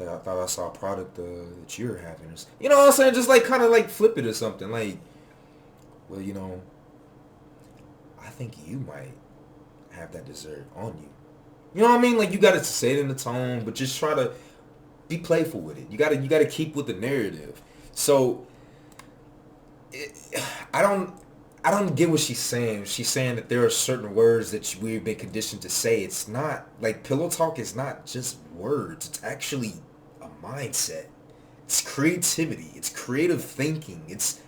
I thought I saw a product that you're having. You know what I'm saying? Just like kind of like flip it or something. Like, well, I think you might have that dessert on you. You know what I mean? Like, you got to say it in the tone, but just try to be playful with it. You got to keep with the narrative. So I don't get what she's saying. She's saying that there are certain words that we've been conditioned to say. It's not like pillow talk is not just words. It's actually a mindset. It's creativity. It's creative thinking. It's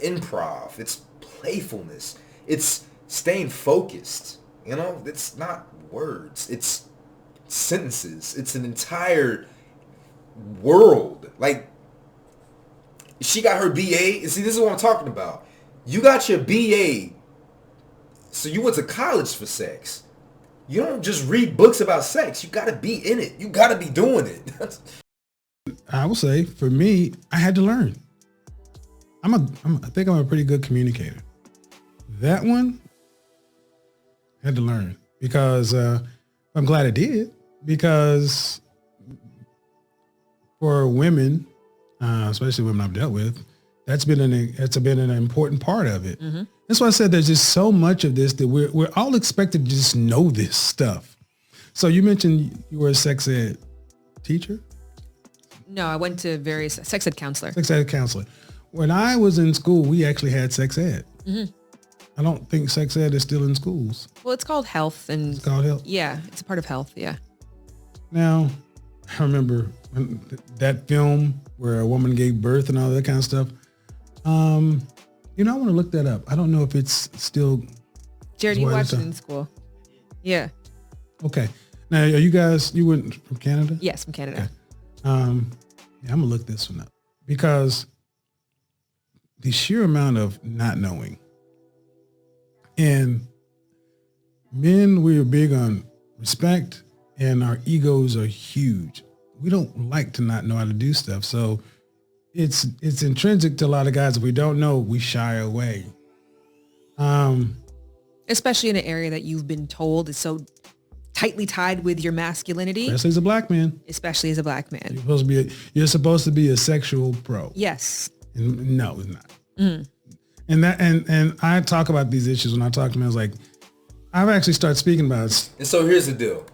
improv. It's playfulness. It's staying focused. It's not words. It's sentences. It's an entire world. Like, she got her BA. And see, this is what I'm talking about. You got your BA, so you went to college for sex. You don't just read books about sex. You got to be in it. You got to be doing it. I will say, for me, I had to learn. I think I'm a pretty good communicator. That one, I had to learn because I'm glad I did. Because for women, especially women I've dealt with, that's been an important part of it. Mm-hmm. That's why I said there's just so much of this that we're all expected to just know this stuff. So you mentioned you were a sex ed teacher? No, I went to various sex ed counselor. Sex ed counselor. When I was in school, we actually had sex ed. Mm-hmm. I don't think sex ed is still in schools. Well, it's called health. It's called health? Yeah, it's a part of health, yeah. Now, I remember when that film where a woman gave birth and all that kind of stuff. You know, I want to look that up. I don't know if it's still. Jared, you watched it in school. Yeah. Okay. Now, are you went from Canada? Yes, from Canada. Okay. Yeah, I'm going to look this one up because the sheer amount of not knowing. And men, we are big on respect and our egos are huge. We don't like to not know how to do stuff. So it's intrinsic to a lot of guys. If we don't know, we shy away. Especially in an area that you've been told is so tightly tied with your masculinity. Especially as a black man. Especially as a black man. You're supposed to be a sexual pro. Yes. And no, it's not. Mm. And I talk about these issues when I talk to men. I was like, I've actually started speaking about it. And so here's the deal.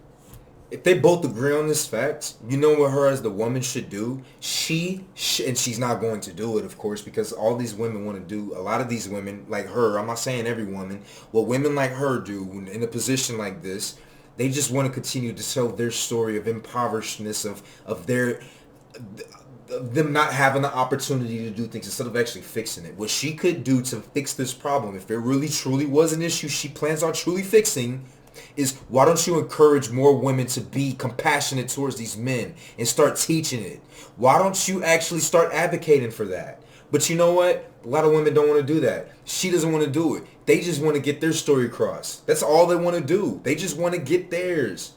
If they both agree on this fact, you know what her as the woman should do? And she's not going to do it, of course, because all these women want to do, a lot of these women like her, I'm not saying every woman, what women like her do in a position like this, they just want to continue to tell their story of impoverishedness, of them not having the opportunity to do things instead of actually fixing it. What she could do to fix this problem, if it really truly was an issue she plans on truly fixing, is why don't you encourage more women to be compassionate towards these men and start teaching it? Why don't you actually start advocating for that? But you know what? A lot of women don't want to do that. She doesn't want to do it. They just want to get their story across. That's all they want to do. They just want to get theirs.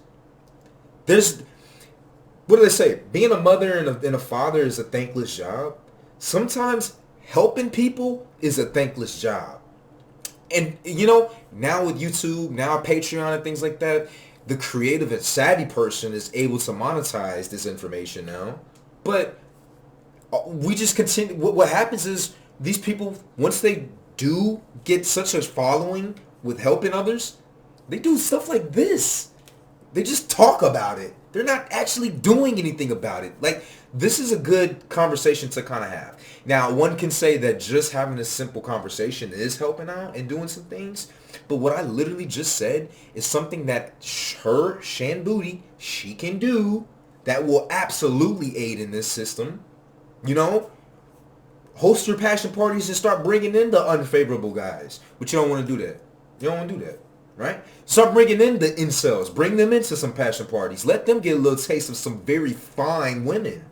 What do they say? Being a mother and a father is a thankless job. Sometimes helping people is a thankless job. And, you know, now with YouTube, now Patreon and things like that, the creative and savvy person is able to monetize this information now. But we just continue. What happens is these people, once they do get such a following with helping others, they do stuff like this. They just talk about it. They're not actually doing anything about it. Like, this is a good conversation to kind of have. Now, one can say that just having a simple conversation is helping out and doing some things. But what I literally just said is something that Shan Boody, she can do that will absolutely aid in this system. You know? Host your passion parties and start bringing in the unfavorable guys. But you don't want to do that. You don't want to do that. Right? Start bringing in the incels. Bring them into some passion parties. Let them get a little taste of some very fine women.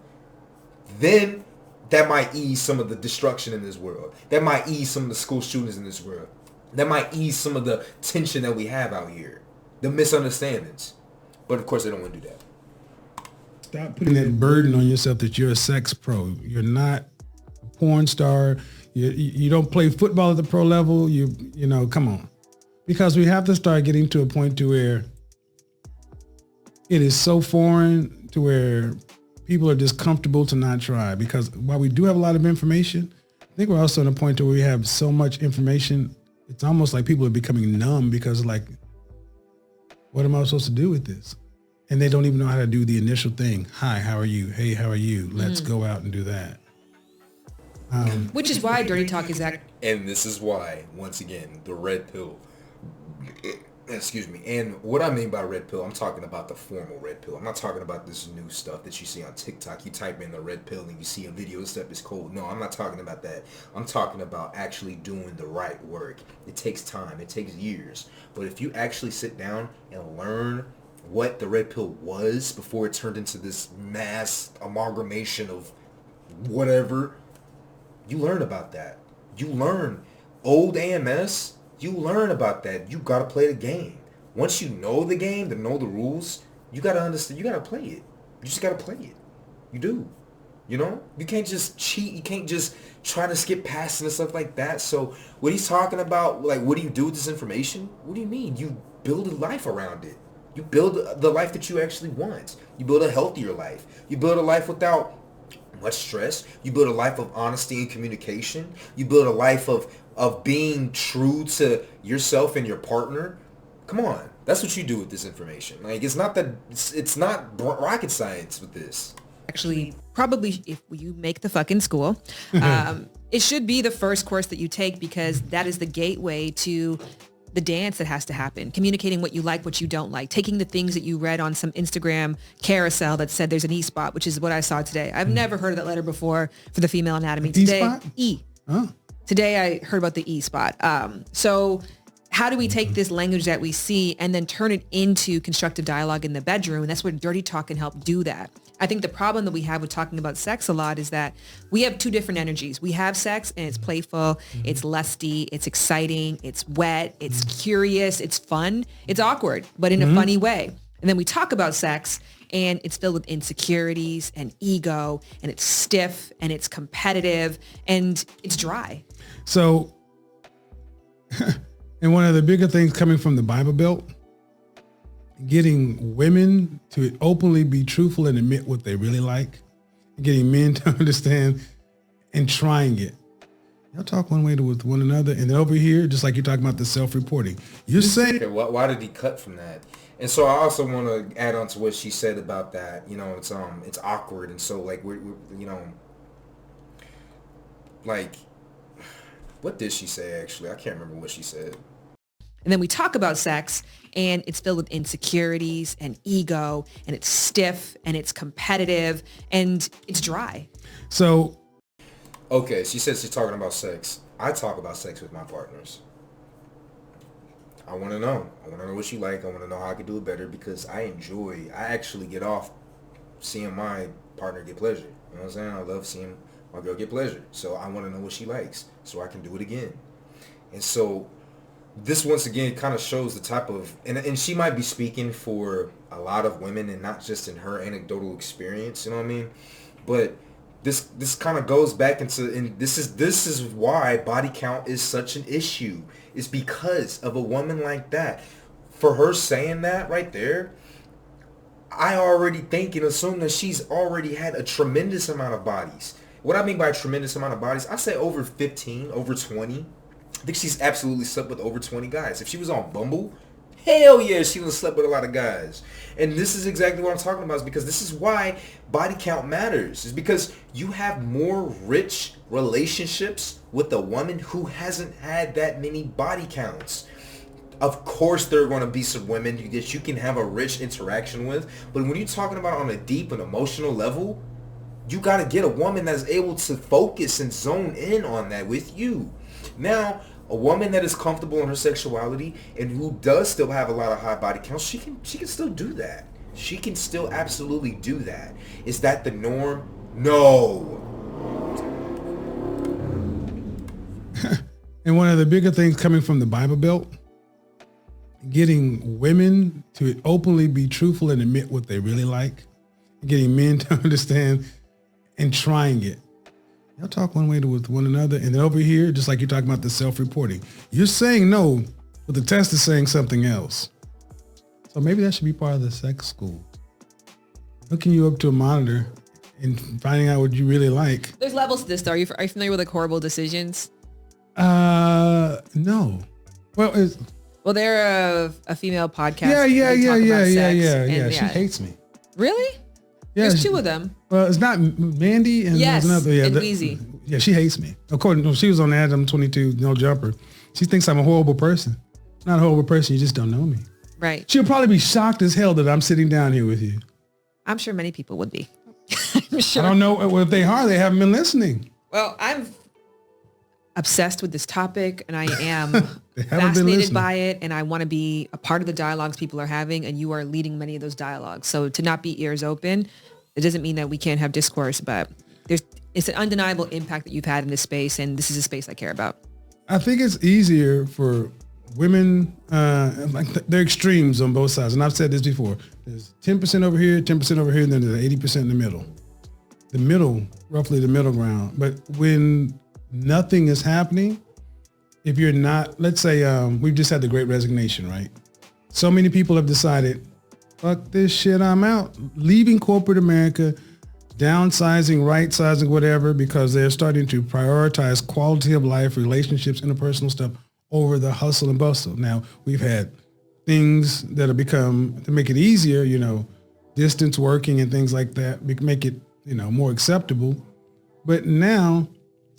Then that might ease some of the destruction in this world. That might ease some of the school shootings in this world. That might ease some of the tension that we have out here. The misunderstandings. But of course they don't want to do that. Stop putting that burden on yourself that you're a sex pro. You're not a porn star. You don't play football at the pro level. You know, come on. Because we have to start getting to a point to where it is so foreign to where people are just comfortable to not try. Because while we do have a lot of information, I think we're also at a point to where we have so much information, it's almost like people are becoming numb because like, what am I supposed to do with this? And they don't even know how to do the initial thing. Hi, how are you? Hey, how are you? Let's go out and do that. Which is why Dirty Talk is And this is why, once again, the red pill. Excuse me. And what I mean by red pill, I'm talking about the formal red pill. I'm not talking about this new stuff that you see on TikTok. You type in the red pill and you see a video, this stuff is cold. No, I'm not talking about that. I'm talking about actually doing the right work. It takes time. It takes years. But if you actually sit down and learn what the red pill was before it turned into this mass amalgamation of whatever, you learn about that. You learn old AMS. You learn about that. You got to play the game. Once you know the game, to know the rules, you got to understand. You got to play it. You just got to play it. You do. You know? You can't just cheat. You can't just try to skip past and stuff like that. So what he's talking about, like, what do you do with this information? What do you mean? You build a life around it. You build the life that you actually want. You build a healthier life. You build a life without much stress. You build a life of honesty and communication. You build a life of being true to yourself and your partner. Come on. That's what you do with this information. Like, it's not rocket science with this. Actually, probably if you make the fucking school, it should be the first course that you take because that is the gateway to the dance that has to happen, communicating what you like, what you don't like, taking the things that you read on some Instagram carousel that said there's an E spot, which is what I saw today. I've never heard of that letter before for the female anatomy. Today, E-spot? E. Oh. Today I heard about the E spot. So how do we take this language that we see and then turn it into constructive dialogue in the bedroom? And that's where dirty talk can help do that. I think the problem that we have with talking about sex a lot is that we have two different energies. We have sex and it's playful, it's lusty, it's exciting, it's wet, it's curious, it's fun, it's awkward, but in a funny way. And then we talk about sex and it's filled with insecurities and ego and it's stiff and it's competitive and it's dry. So, and one of the bigger things coming from the Bible Belt, getting women to openly be truthful and admit what they really like, getting men to understand and trying it. Y'all talk one way with one another, and then over here, just like you're talking about the self-reporting, you're saying... Okay, why did he cut from that? And so I also want to add on to what she said about that. You know, it's awkward, and so like we're you know, like, what did she say actually? I can't remember what she said. And then we talk about sex and it's filled with insecurities and ego and it's stiff and it's competitive and it's dry. So, okay, she says she's talking about sex. I talk about sex with my partners. I want to know. I want to know what you like. I want to know how I can do it better because I actually get off seeing my partner get pleasure. You know what I'm saying? I love seeing my girl get pleasure. So I want to know what she likes so I can do it again. And so this once again kind of shows the type of, and she might be speaking for a lot of women and not just in her anecdotal experience, you know what I mean? But this kind of goes back into, and this is why body count is such an issue. It's because of a woman like that. For her saying that right there, I already think and assume that she's already had a tremendous amount of bodies. What I mean by a tremendous amount of bodies, I say over 15, over 20. I think she's absolutely slept with over 20 guys. If she was on Bumble, hell yeah, she would have slept with a lot of guys. And this is exactly what I'm talking about, is because this is why body count matters. Is because you have more rich relationships with a woman who hasn't had that many body counts. Of course, there are going to be some women that you can have a rich interaction with. But when you're talking about on a deep and emotional level, you got to get a woman that's able to focus and zone in on that with you. Now, a woman that is comfortable in her sexuality and who does still have a lot of high body counts, she can still do that. She can still absolutely do that. Is that the norm? No. And one of the bigger things coming from the Bible Belt, getting women to openly be truthful and admit what they really like, getting men to understand and trying it. Y'all talk one way with one another, and then over here, just like you're talking about the self-reporting, you're saying no, but the test is saying something else. So maybe that should be part of the sex school. Hooking you up to a monitor and finding out what you really like. There's levels to this though. Are you familiar with like Horrible Decisions? No. Well, they're a female podcast. Yeah. She hates me. Really? Yeah, There's two of them. Well, it's not Mandy and yes, there's another. Yeah, and Weezy. Yeah, she hates me. According to, she was on Adam 22, No Jumper. She thinks I'm a horrible person. Not a horrible person. You just don't know me. Right. She'll probably be shocked as hell that I'm sitting down here with you. I'm sure many people would be. I'm sure. I don't know. Well, if they are, they haven't been listening. Well, I'm obsessed with this topic and I am fascinated by it, and I want to be a part of the dialogues people are having, and you are leading many of those dialogues. So to not be ears open, it doesn't mean that we can't have discourse, but it's an undeniable impact that you've had in this space, and this is a space I care about. I think it's easier for women, like they're extremes on both sides, and I've said this before. There's 10% over here, 10% over here, and then there's 80% in the middle. The middle, roughly the middle ground. But when nothing is happening, if you're not, let's say we've just had the Great Resignation, right? So many people have decided, fuck this shit, I'm out. Leaving corporate America, downsizing, right-sizing, whatever, because they're starting to prioritize quality of life, relationships, interpersonal stuff over the hustle and bustle. Now, we've had things that have become, to make it easier, you know, distance working and things like that, make it, you know, more acceptable. But now,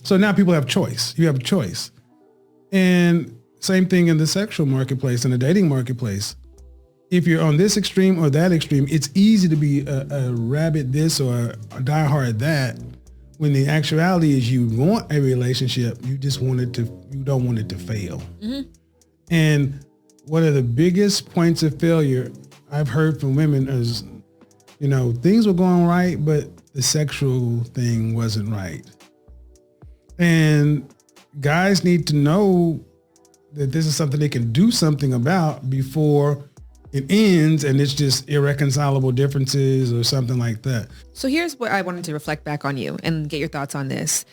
so now people have choice. You have a choice. And Same thing in the sexual marketplace, in the dating marketplace. If you're on this extreme or that extreme, it's easy to be a rabbit this or a diehard that, when the actuality is you want a relationship, you don't want it to fail. Mm-hmm. And one of the biggest points of failure I've heard from women is, things were going right, but the sexual thing wasn't right. And guys need to know that this is something they can do something about before it ends and it's just irreconcilable differences or something like that. So here's what I wanted to reflect back on you and get your thoughts on this.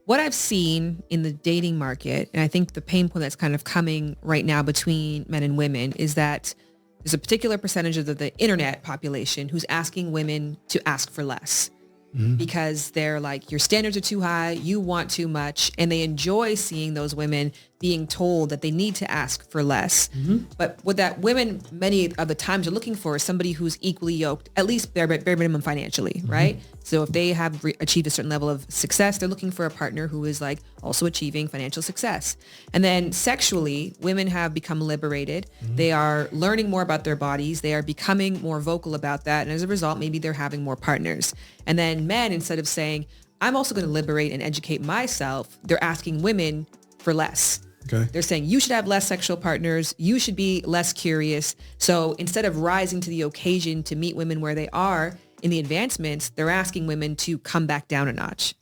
What I've seen in the dating market, and I think the pain point that's kind of coming right now between men and women, is that there's a particular percentage of the internet population who's asking women to ask for less. Mm-hmm. Because they're like, your standards are too high, you want too much, and they enjoy seeing those women being told that they need to ask for less. Mm-hmm. But what that women many of the times are looking for is somebody who's equally yoked, at least bare minimum financially, mm-hmm. right? So if they have achieved a certain level of success, they're looking for a partner who is like also achieving financial success. And then sexually, women have become liberated. Mm-hmm. They are learning more about their bodies. They are becoming more vocal about that. And as a result, maybe they're having more partners. And then men, instead of saying, I'm also going to liberate and educate myself, they're asking women for less. Okay. They're saying you should have less sexual partners. You should be less curious. So instead of rising to the occasion to meet women where they are in the advancements, they're asking women to come back down a notch.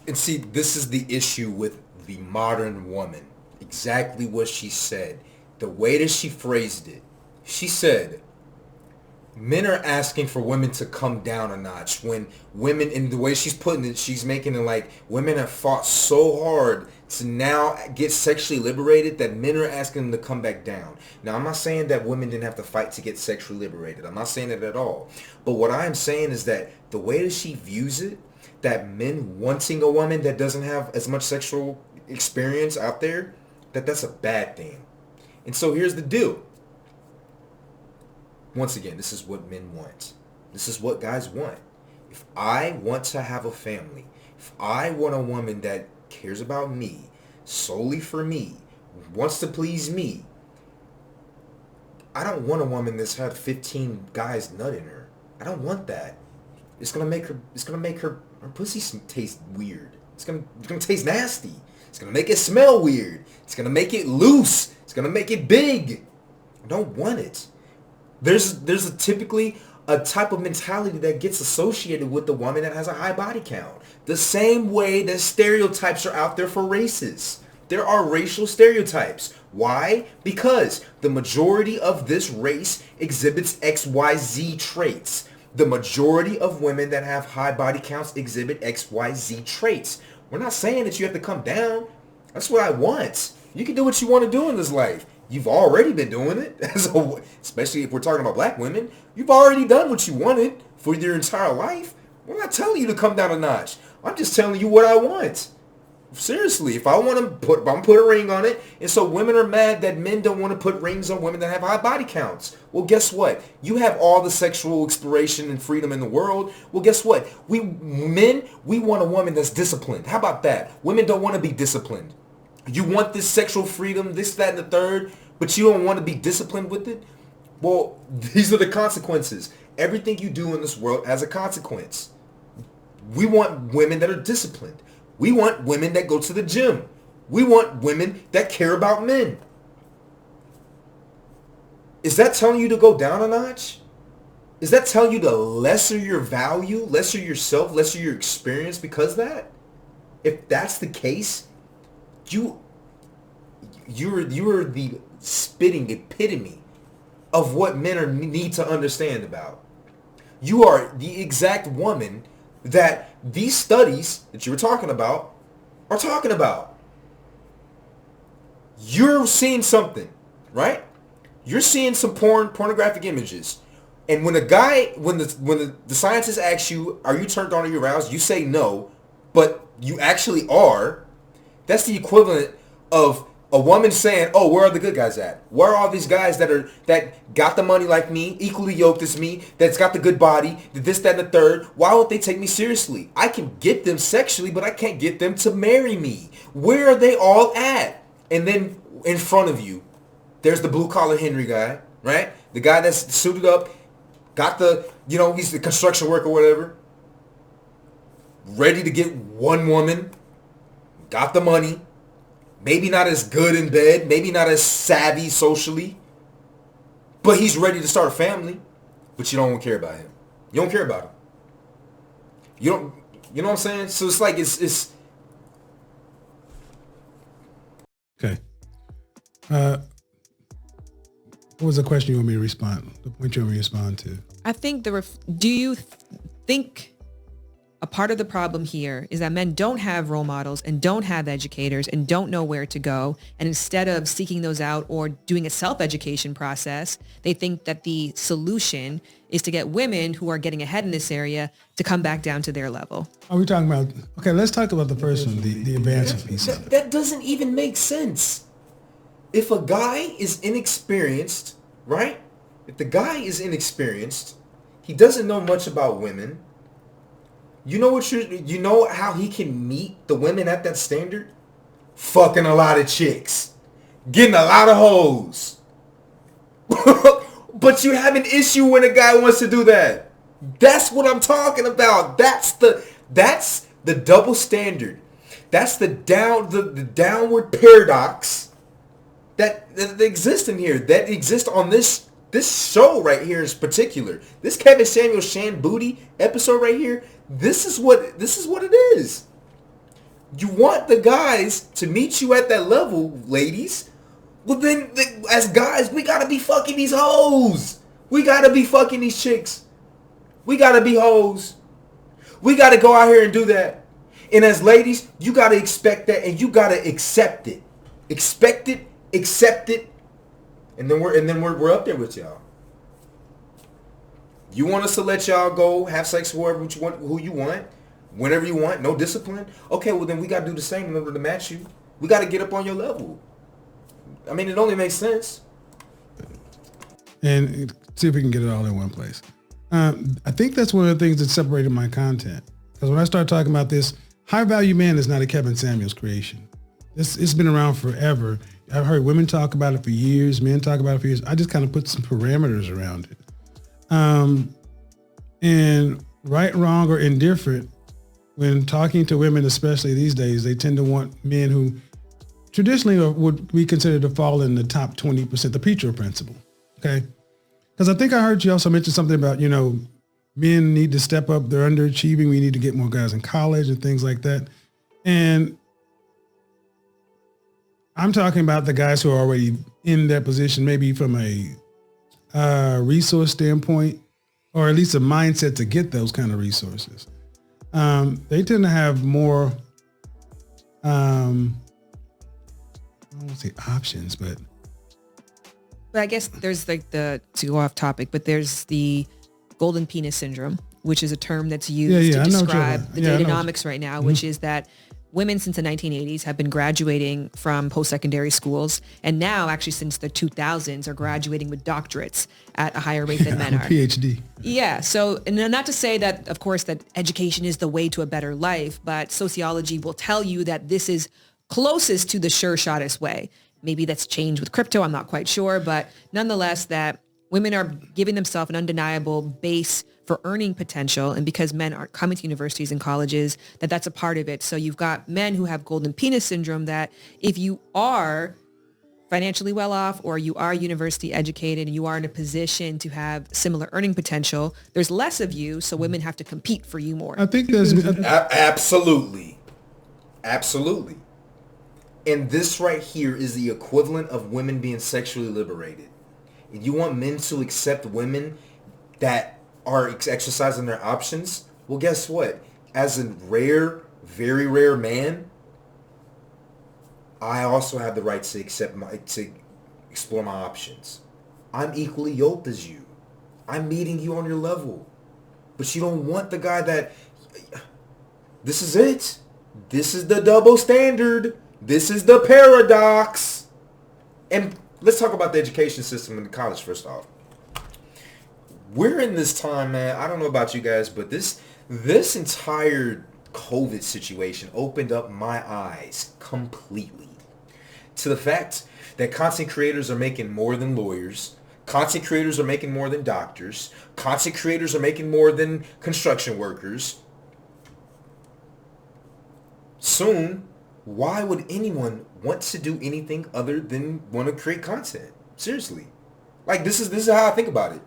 And see, this is the issue with the modern woman. Exactly what she said. The way that she phrased it. She said, men are asking for women to come down a notch, when women, in the way she's putting it, she's making it like women have fought so hard to now get sexually liberated that men are asking them to come back down. Now, I'm not saying that women didn't have to fight to get sexually liberated. I'm not saying that at all. But what I am saying is that the way that she views it, that men wanting a woman that doesn't have as much sexual experience out there, that's a bad thing. And so here's the deal. Once again, this is what men want. This is what guys want. If I want to have a family, if I want a woman that cares about me, solely for me, wants to please me, I don't want a woman that's had 15 guys nut in her. I don't want that. It's gonna make her pussy taste weird. It's gonna taste nasty. It's gonna make it smell weird. It's gonna make it loose. It's gonna make it big. I don't want it. There's typically a type of mentality that gets associated with the woman that has a high body count. The same way that stereotypes are out there for races. There are racial stereotypes. Why? Because the majority of this race exhibits XYZ traits. The majority of women that have high body counts exhibit XYZ traits. We're not saying that you have to come down. That's what I want. You can do what you want to do in this life. You've already been doing it, especially if we're talking about black women. You've already done what you wanted for your entire life. I'm not telling you to come down a notch. I'm just telling you what I want. Seriously, if I want to put a ring on it, and so women are mad that men don't want to put rings on women that have high body counts. Well, guess what? You have all the sexual exploration and freedom in the world. Well, guess what? We want a woman that's disciplined. How about that? Women don't want to be disciplined. You want this sexual freedom, this, that, and the third, but you don't want to be disciplined with it? Well, these are the consequences. Everything you do in this world has a consequence. We want women that are disciplined. We want women that go to the gym. We want women that care about men. Is that telling you to go down a notch? Is that telling you to lesser your value, lesser yourself, lesser your experience because of that? If that's the case, you're the spitting epitome of what men need to understand about. You are the exact woman that these studies that you were talking about are talking about. You're seeing something, right? You're seeing some pornographic images. And when the scientist asks you, are you turned on or you aroused? You say no, but you actually are. That's the equivalent of a woman saying, oh, where are the good guys at? Where are all these guys that got the money like me, equally yoked as me, that's got the good body, this, that, and the third? Why won't they take me seriously? I can get them sexually, but I can't get them to marry me. Where are they all at? And then in front of you, there's the blue collar Henry guy, right? The guy that's suited up, got the, he's the construction worker or whatever, ready to get one woman, got the money, maybe not as good in bed, maybe not as savvy socially, but he's ready to start a family, but you don't care about him. You don't care about him. You don't, you know what I'm saying? So it's like, it's Okay. What was the question you want me to respond? The point you want me to respond to? I think do you think a part of the problem here is that men don't have role models and don't have educators and don't know where to go. And instead of seeking those out or doing a self-education process, they think that the solution is to get women who are getting ahead in this area to come back down to their level. Are we talking about, okay, let's talk about the first one, the advancement piece of it. That doesn't even make sense. If a guy is inexperienced, right? If the guy is inexperienced, he doesn't know much about women. You know how he can meet the women at that standard? Fucking a lot of chicks. Getting a lot of hoes. But you have an issue when a guy wants to do that. That's what I'm talking about. That's the double standard. That's the downward paradox that exists in here. That exists on this show right here in particular. This Samuels and Shan Boody episode right here. This is what it is. You want the guys to meet you at that level, ladies. Well then, as guys, we gotta be fucking these hoes. We gotta be fucking these chicks. We gotta be hoes. We gotta go out here and do that. And as ladies, you gotta expect that, and you gotta accept it. Expect it, accept it, and then we're up there with y'all. You want us to let y'all go have sex with who you want, whenever you want, no discipline? Okay, well then we gotta do the same in order to match you. We gotta get up on your level. I mean, it only makes sense. And see if we can get it all in one place. I think that's one of the things that separated my content. Because when I started talking about this, High Value Man is not a Kevin Samuels creation. It's been around forever. I've heard women talk about it for years, men talk about it for years. I just kind of put some parameters around it. And right, wrong, or indifferent, when talking to women, especially these days, they tend to want men who traditionally would be considered to fall in the top 20%, the Petro principle. Okay. Because I think I heard you also mention something about, men need to step up. They're underachieving. We need to get more guys in college and things like that. And I'm talking about the guys who are already in that position, maybe from a resource standpoint, or at least a mindset to get those kind of resources. They tend to have more, I don't want to say options, but I guess there's like to go off topic, but there's the golden penis syndrome, which is a term that's used to describe the Datanomics right now, which is that women since the 1980s have been graduating from post-secondary schools, and now actually since the 2000s are graduating with doctorates at a higher rate than men are. PhD. Yeah. So, and not to say that, of course, that education is the way to a better life, but sociology will tell you that this is closest to the sure-shotest way. Maybe that's changed with crypto. I'm not quite sure, but nonetheless, that women are giving themselves an undeniable base for earning potential, and because men aren't coming to universities and colleges, that's a part of it. So you've got men who have golden penis syndrome, that if you are financially well off or you are university educated and you are in a position to have similar earning potential, there's less of you, so women have to compete for you more. I think there's absolutely. And this right here is the equivalent of women being sexually liberated. If you want men to accept women that are exercising their options, well, guess what? As a very rare man, I also have the right to explore my options. I'm equally yoked as you. I'm meeting you on your level. But you don't want the guy that, this is it. This is the double standard. This is the paradox. And let's talk about the education system in the college first off. We're in this time, man. I don't know about you guys, but this entire COVID situation opened up my eyes completely. to the fact that content creators are making more than lawyers. Content creators are making more than doctors. Content creators are making more than construction workers. Soon, why would anyone want to do anything other than want to create content? Seriously. Like, this is how I think about it.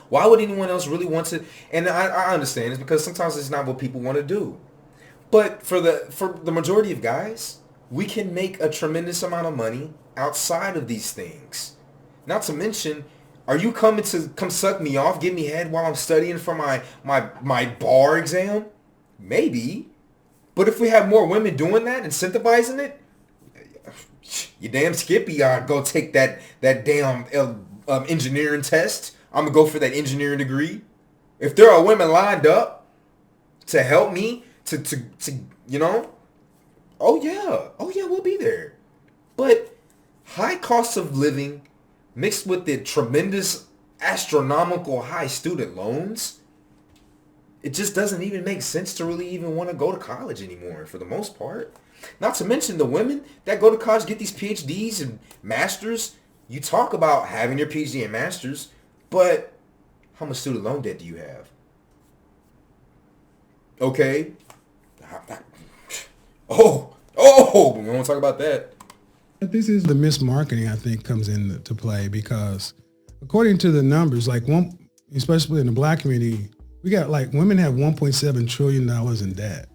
Why would anyone else really want to? And I understand it's because sometimes it's not what people want to do. But for the majority of guys, we can make a tremendous amount of money outside of these things. Not to mention, are you coming to come suck me off, give me head while I'm studying for my bar exam? Maybe. But if we have more women doing that, incentivizing it, you damn skippy, go take that damn engineering test. I'm going to go for that engineering degree. If there are women lined up to help me, to you know, oh yeah, we'll be there. But high costs of living mixed with the tremendous astronomical high student loans, it just doesn't even make sense to really even want to go to college anymore for the most part. Not to mention the women that go to college, get these PhDs and masters. You talk about having your PhD and masters, but how much student loan debt do you have? Okay. Oh, we won't talk about that. This is the mismarketing, I think, comes into play because according to the numbers, like especially in the black community, we got like women have $1.7 trillion in debt.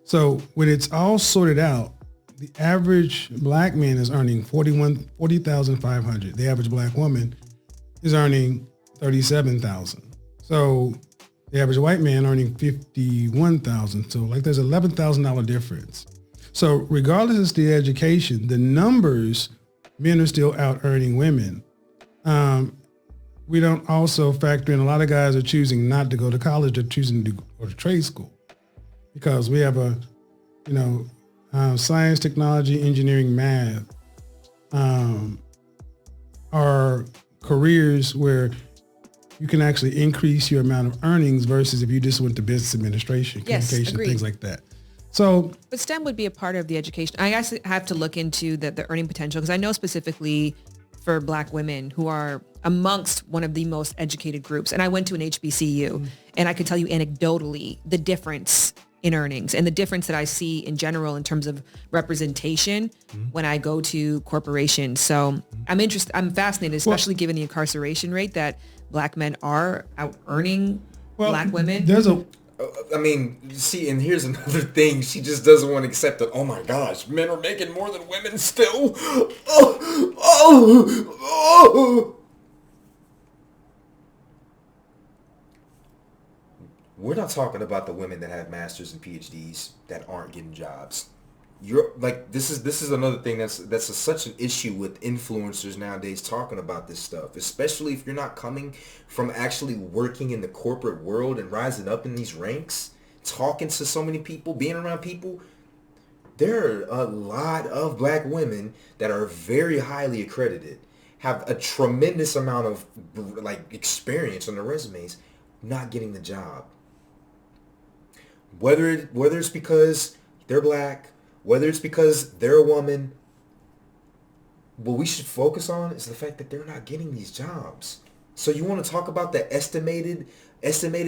So when it's all sorted out, the average black man is earning $40,500. The average black woman is earning $37,000. So the average white man earning $51,000. So like there's $11,000 difference. So regardless of the education, the numbers, men are still out earning women. We don't also factor in a lot of guys are choosing not to go to college. They're choosing to go to trade school because we have science, technology, engineering, math are careers where you can actually increase your amount of earnings versus if you just went to business administration, communication, things like that. So, but STEM would be a part of the education. I guess I have to look into the earning potential because I know specifically for black women who are amongst one of the most educated groups. And I went to an HBCU and I could tell you anecdotally the difference in earnings and the difference that I see in general in terms of representation when I go to corporations. So I'm fascinated, especially given the incarceration rate that black men are out earning black women. I mean, see, and here's another thing. She just doesn't want to accept that, oh my gosh, men are making more than women still. We're not talking about the women that have masters and PhDs that aren't getting jobs. You're like, this is another thing that's such an issue with influencers nowadays talking about this stuff, especially if you're not coming from actually working in the corporate world and rising up in these ranks, talking to so many people, being around people. There are a lot of black women that are very highly accredited, have a tremendous amount of like experience on their resumes, not getting the job. Whether it's because they're black, whether it's because they're a woman, what we should focus on is the fact that they're not getting these jobs. So you want to talk about the estimated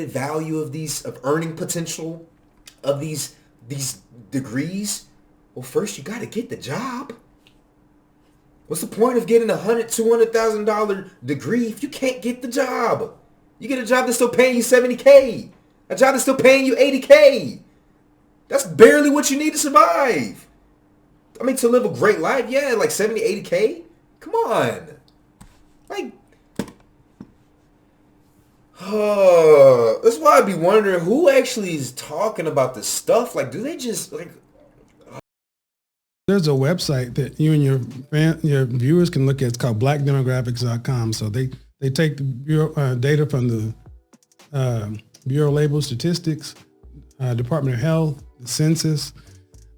value of earning potential of these degrees? Well, first you got to get the job. What's the point of getting $100,000-$200,000 degree if you can't get the job? You get a job that's still paying you $70K. A job that's still paying you $80K. That's barely what you need to survive. I mean, to live a great life, yeah, like $70, $80K. Come on. Like, that's why I'd be wondering who actually is talking about this stuff. Like, do they just, like... There's a website that you and your viewers can look at. It's called blackdemographics.com. So they take the bureau, data from the Bureau of Labor Statistics, Department of Health, the census.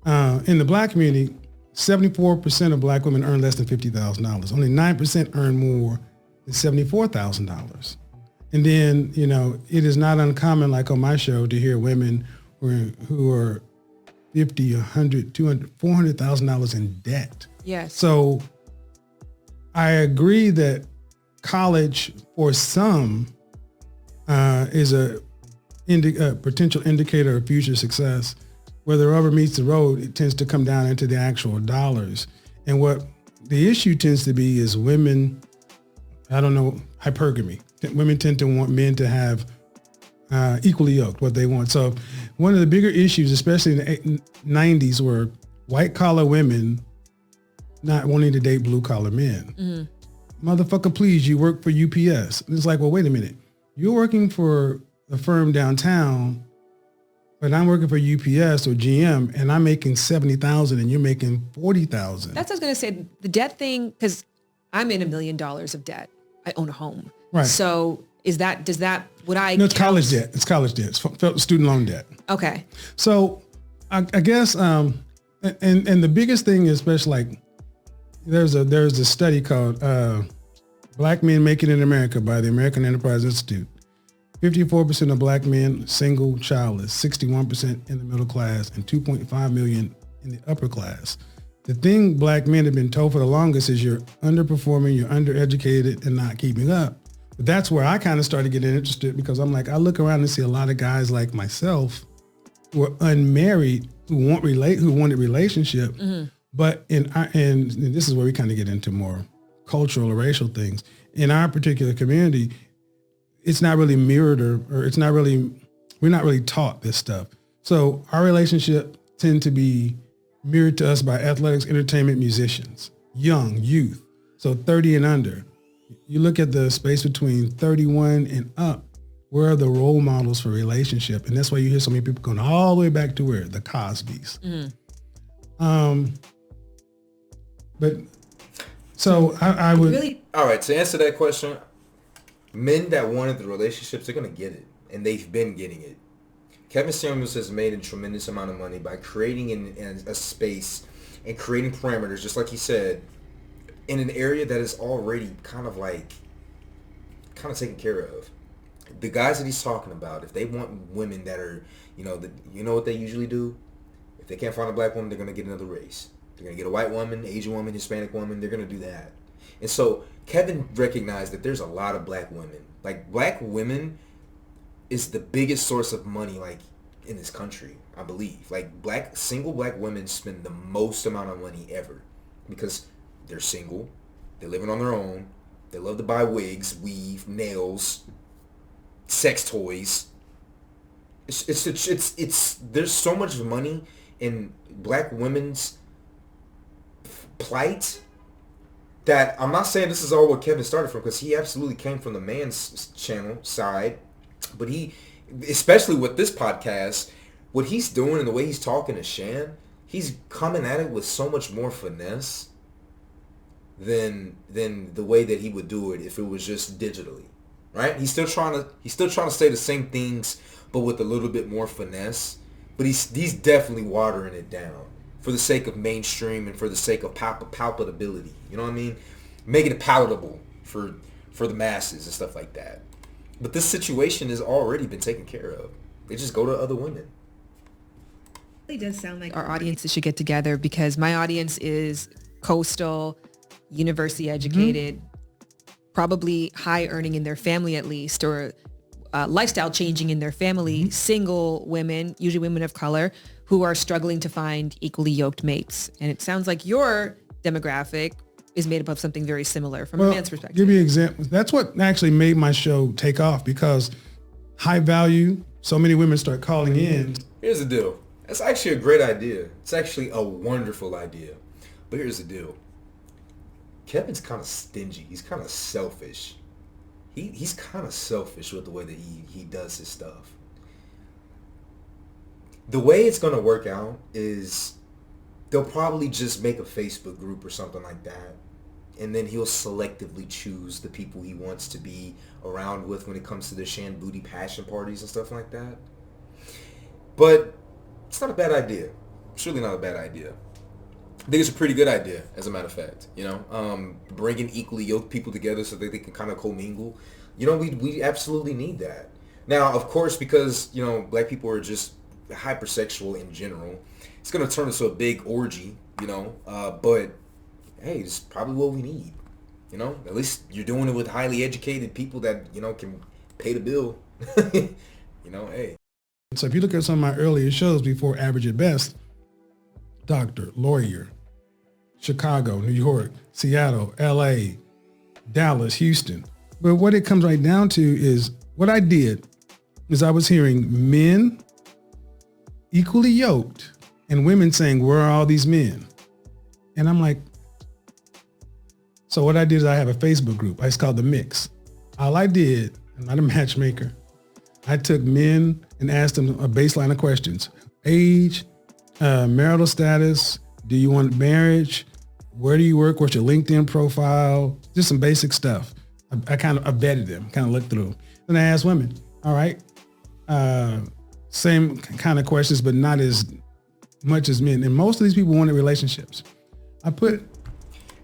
In the black community, 74% of black women earn less than $50,000. Only 9% earn more than $74,000. And then, it is not uncommon, like on my show, to hear women who are $50, $100, $200, $400,000 in debt. Yes. So I agree that college for some is a potential indicator of future success. Where the rubber meets the road, it tends to come down into the actual dollars. And what the issue tends to be is women, hypergamy. Women tend to want men to have equally yoked what they want. So one of the bigger issues, especially in the 90s, were white collar women not wanting to date blue collar men. Mm-hmm. Motherfucker, please, you work for UPS. And it's like, well, wait a minute. You're working for the firm downtown, but I'm working for UPS or GM, and I'm making $70,000, and you're making $40,000. That's what I was going to say. The debt thing, because I'm in $1 million of debt. I own a home. Right. So would I? No, it's college debt. It's college debt. It's student loan debt. Okay. So I guess, and the biggest thing is, especially like, there's a study called Black Men Make It in America by the American Enterprise Institute. 54% of black men single, childless, 61% in the middle class, and 2.5 million in the upper class. The thing black men have been told for the longest is you're underperforming, you're undereducated, and not keeping up. But that's where I kind of started getting interested, because I'm like, I look around and see a lot of guys like myself who are unmarried, who wanted relationship, mm-hmm. but and this is where we kind of get into more cultural or racial things. In our particular community, it's not really mirrored or it's not really, we're not really taught this stuff. So our relationship tend to be mirrored to us by athletics, entertainment, musicians, youth. So 30 and under. You look at the space between 31 and up, where are the role models for relationship? And that's why you hear so many people going all the way back to where? The Cosbys. Mm. But so I would... Really? All right, to answer that question, men that wanted the relationships, they're going to get it. And they've been getting it. Kevin Samuels has made a tremendous amount of money by creating a space and creating parameters, just like he said, in an area that is already kind of taken care of. The guys that he's talking about, if they want women that are, you know what they usually do? If they can't find a black woman, they're going to get another race. They're going to get a white woman, Asian woman, Hispanic woman. They're going to do that. And so Kevin recognized that there's a lot of black women. Like, black women is the biggest source of money, like, in this country, I believe. Like, single black women spend the most amount of money ever because they're single, they're living on their own, they love to buy wigs, weave, nails, sex toys. It's there's so much money in black women's plight that I'm not saying this is all what Kevin started from, because he absolutely came from the man's channel side, but he, especially with this podcast, what he's doing and the way he's talking to Shan, he's coming at it with so much more finesse than the way that he would do it if it was just digitally, right? He's still trying to say the same things, but with a little bit more finesse. But he's definitely watering it down for the sake of mainstream and for the sake of palpability. You know what I mean? Making it palatable for the masses and stuff like that. But this situation has already been taken care of. They just go to other women. It does sound like our audiences should get together, because my audience is coastal, university educated, mm-hmm. probably high earning in their family at least, or lifestyle changing in their family, mm-hmm. single women, usually women of color, who are struggling to find equally yoked mates. And it sounds like your demographic is made up of something very similar from a man's perspective. Give you an example. That's what actually made my show take off, because high value, so many women start calling in. Here's the deal. That's actually a great idea. It's actually a wonderful idea. But here's the deal. Kevin's kind of stingy. He's kind of selfish. He's kind of selfish with the way that he does his stuff. The way it's going to work out is they'll probably just make a Facebook group or something like that. And then he'll selectively choose the people he wants to be around with when it comes to the Shan Boody passion parties and stuff like that. But it's not a bad idea. It's really not a bad idea. I think it's a pretty good idea, as a matter of fact. Bringing equally yoked people together so that they can kind of commingle. We absolutely need that. Now, of course, because, black people are just hypersexual in general, it's going to turn into a big orgy, but hey, it's probably what we need. You know, at least you're doing it with highly educated people that, you know, can pay the bill. You know, hey. So if you look at some of my earlier shows before Average at Best, doctor, lawyer, Chicago, New York, Seattle, LA, Dallas, Houston. But what it comes right down to is what I did is I was hearing men equally yoked and women saying, where are all these men? And I'm like, so what I did is I have a Facebook group. It's called The Mix. All I did, I'm not a matchmaker. I took men and asked them a baseline of questions. Age, marital status, do you want marriage? Where do you work? What's your LinkedIn profile? Just some basic stuff. I vetted them, kind of looked through. Then I asked women, all right, same kind of questions, but not as much as men. And most of these people wanted relationships.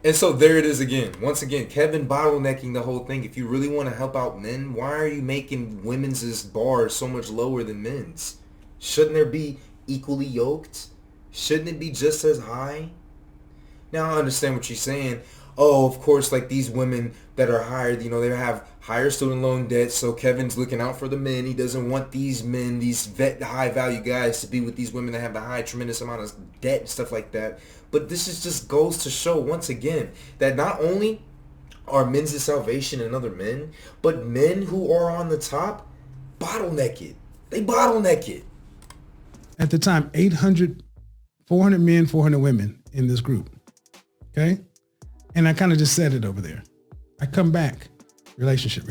And so there it is again. Once again, Kevin bottlenecking the whole thing. If you really want to help out men, why are you making women's bar so much lower than men's? Shouldn't there be equally yoked? Shouldn't it be just as high? Now I understand what you're saying. Oh, of course, like these women that are hired, you know, they have higher student loan debt, so Kevin's looking out for the men. He doesn't want these men, these high value guys, to be with these women that have the high tremendous amount of debt and stuff like that. But this is just goes to show once again that not only are men's the salvation in other men, but men who are on the top bottleneck it. They bottleneck it. At the time, 400 men, 400 women in this group. Okay? And I kind of just said it over there. I come back, relationship.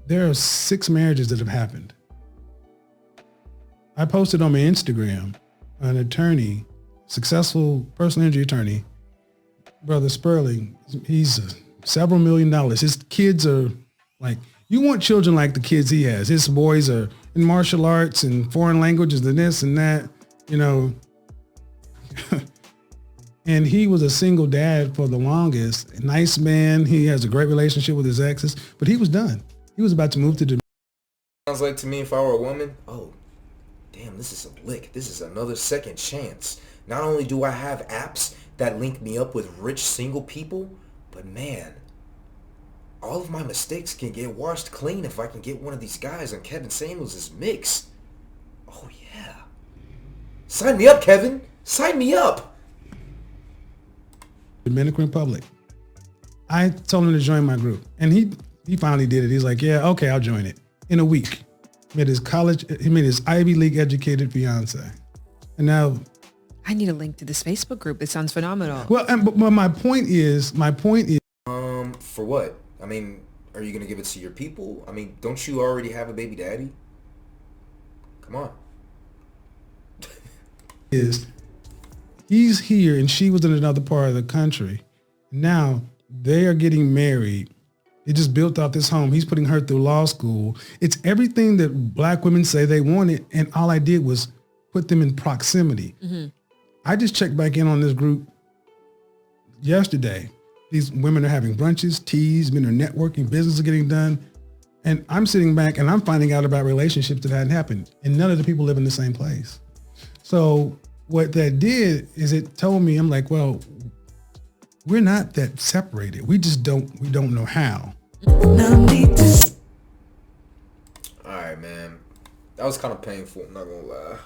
There are 6 marriages that have happened. I posted on my Instagram, an attorney, successful personal injury attorney, Brother Sperling, he's several $1 million. His kids are like, you want children like the kids he has. His boys are in martial arts and foreign languages and this and that, you know. And he was a single dad for the longest. A nice man. He has a great relationship with his exes, but he was done. He was about to move to the... Sounds like to me if I were a woman, oh, damn, this is a lick. This is another second chance. Not only do I have apps that link me up with rich single people, but man, all of my mistakes can get washed clean if I can get one of these guys on Kevin Samuels' mix. Oh yeah. Sign me up, Kevin. Sign me up. Dominican Republic. I told him to join my group, and he finally did it. He's like, yeah, okay, I'll join it. In a week, he met his Ivy League educated fiance, and now I need a link to this Facebook group. It sounds phenomenal. Well, but my point is, for what? I mean, are you gonna give it to your people? I mean, don't you already have a baby daddy? Come on. He's here and she was in another part of the country. Now they are getting married. They just built out this home. He's putting her through law school. It's everything that black women say they wanted. And all I did was put them in proximity. Mm-hmm. I just checked back in on this group yesterday. These women are having brunches, teas, men are networking, business is getting done. And I'm sitting back and I'm finding out about relationships that hadn't happened. And none of the people live in the same place. So what that did is it told me, I'm like, well, we're not that separated. We don't know how. All right, man. That was kind of painful, I'm not gonna lie.